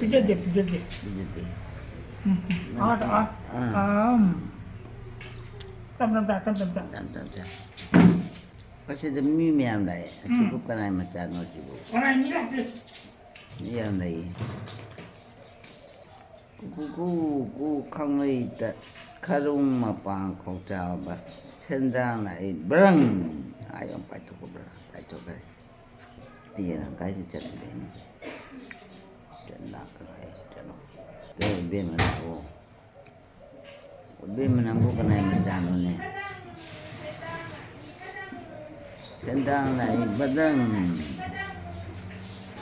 ꯑꯁꯤꯗ ꯃꯤ ꯃꯌꯥꯝ ꯂꯥꯛꯑꯦ ꯑꯁꯤꯕꯨ ꯀꯅꯥꯏ ꯃꯆꯥꯅꯣ ꯁꯤꯕꯨ ꯃꯤ ꯌꯥꯝ ꯂꯩꯌꯦ ꯀꯨ ꯈꯪꯂꯩꯇ ꯈꯔꯨꯡ ꯃꯄꯥꯡ ꯈꯣꯡꯆꯥꯕ ꯁꯦꯟꯗ꯭ꯔꯥꯡꯅ ꯑꯩ ꯕ꯭ꯔꯪ ꯍꯥꯏꯌꯣ ꯄꯥꯏꯊꯣꯛꯈ꯭ꯔꯦ ꯌꯦꯡꯉ ꯀꯥꯏꯗ ꯆꯠꯂꯨꯗꯣꯏꯅꯣ ꯆꯠꯂꯣ ꯏꯕꯦꯝꯃ ꯂꯥꯛꯑꯣ ꯏꯕꯦꯝꯃ ꯅꯪꯕꯨ ꯀꯅꯥꯏ ꯃꯆꯥꯅꯣꯅꯦ ꯁꯦꯟꯗ꯭ꯔꯥꯡꯅ ꯑꯩ ꯕꯗꯪ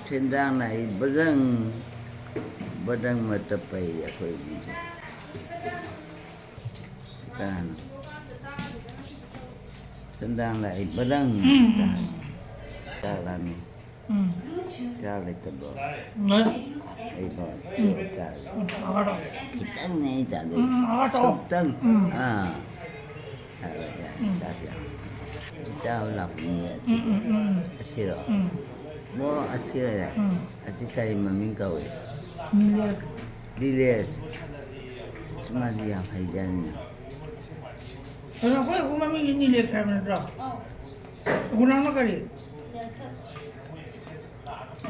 ꯁꯦꯟꯗ꯭ꯔꯥꯡꯅ ꯑꯩ ꯕꯗꯪ ꯃꯠꯇ ꯄꯩ ꯑꯩꯈꯣꯏ ꯏꯃꯨꯡꯁꯦ ꯀꯅꯥꯅꯣ ꯁꯦꯟꯗ꯭ꯔꯥꯡꯅ ꯑꯩ ꯕꯗꯪ ꯆꯥꯛ ꯂꯥꯝꯃꯤ ꯆꯥꯛ ꯂꯩꯇꯕ꯭ꯔꯣ ꯑꯩ ꯐꯥꯎ ꯈꯤꯇꯪꯅꯦ ꯑꯩ ꯆꯥꯗꯣꯏꯁꯦ ꯁꯨꯛꯇꯪ ꯆꯥꯁꯤ Chào lọc nhẹ. Asiro. Mo asiro. Ati kari maming kau. Dilihat. Cuma dia haijannya. Ano ko kung mami inilip kami na daw. Kung na makali.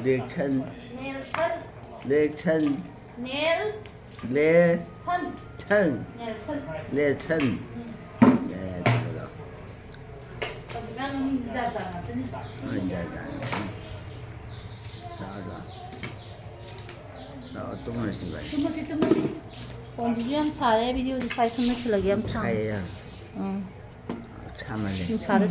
Leksan. Nelson. Leksan. Nelson. Leksan. Nelson. Leksan. Ya, ya. Pagkaan jajan natin. Oh, jajan. Tahu. Tahu tu masih baik. तुमसे कौन सी हम सारे video सारे सुनने चले गए हम Saya हाँ sama deh. सारे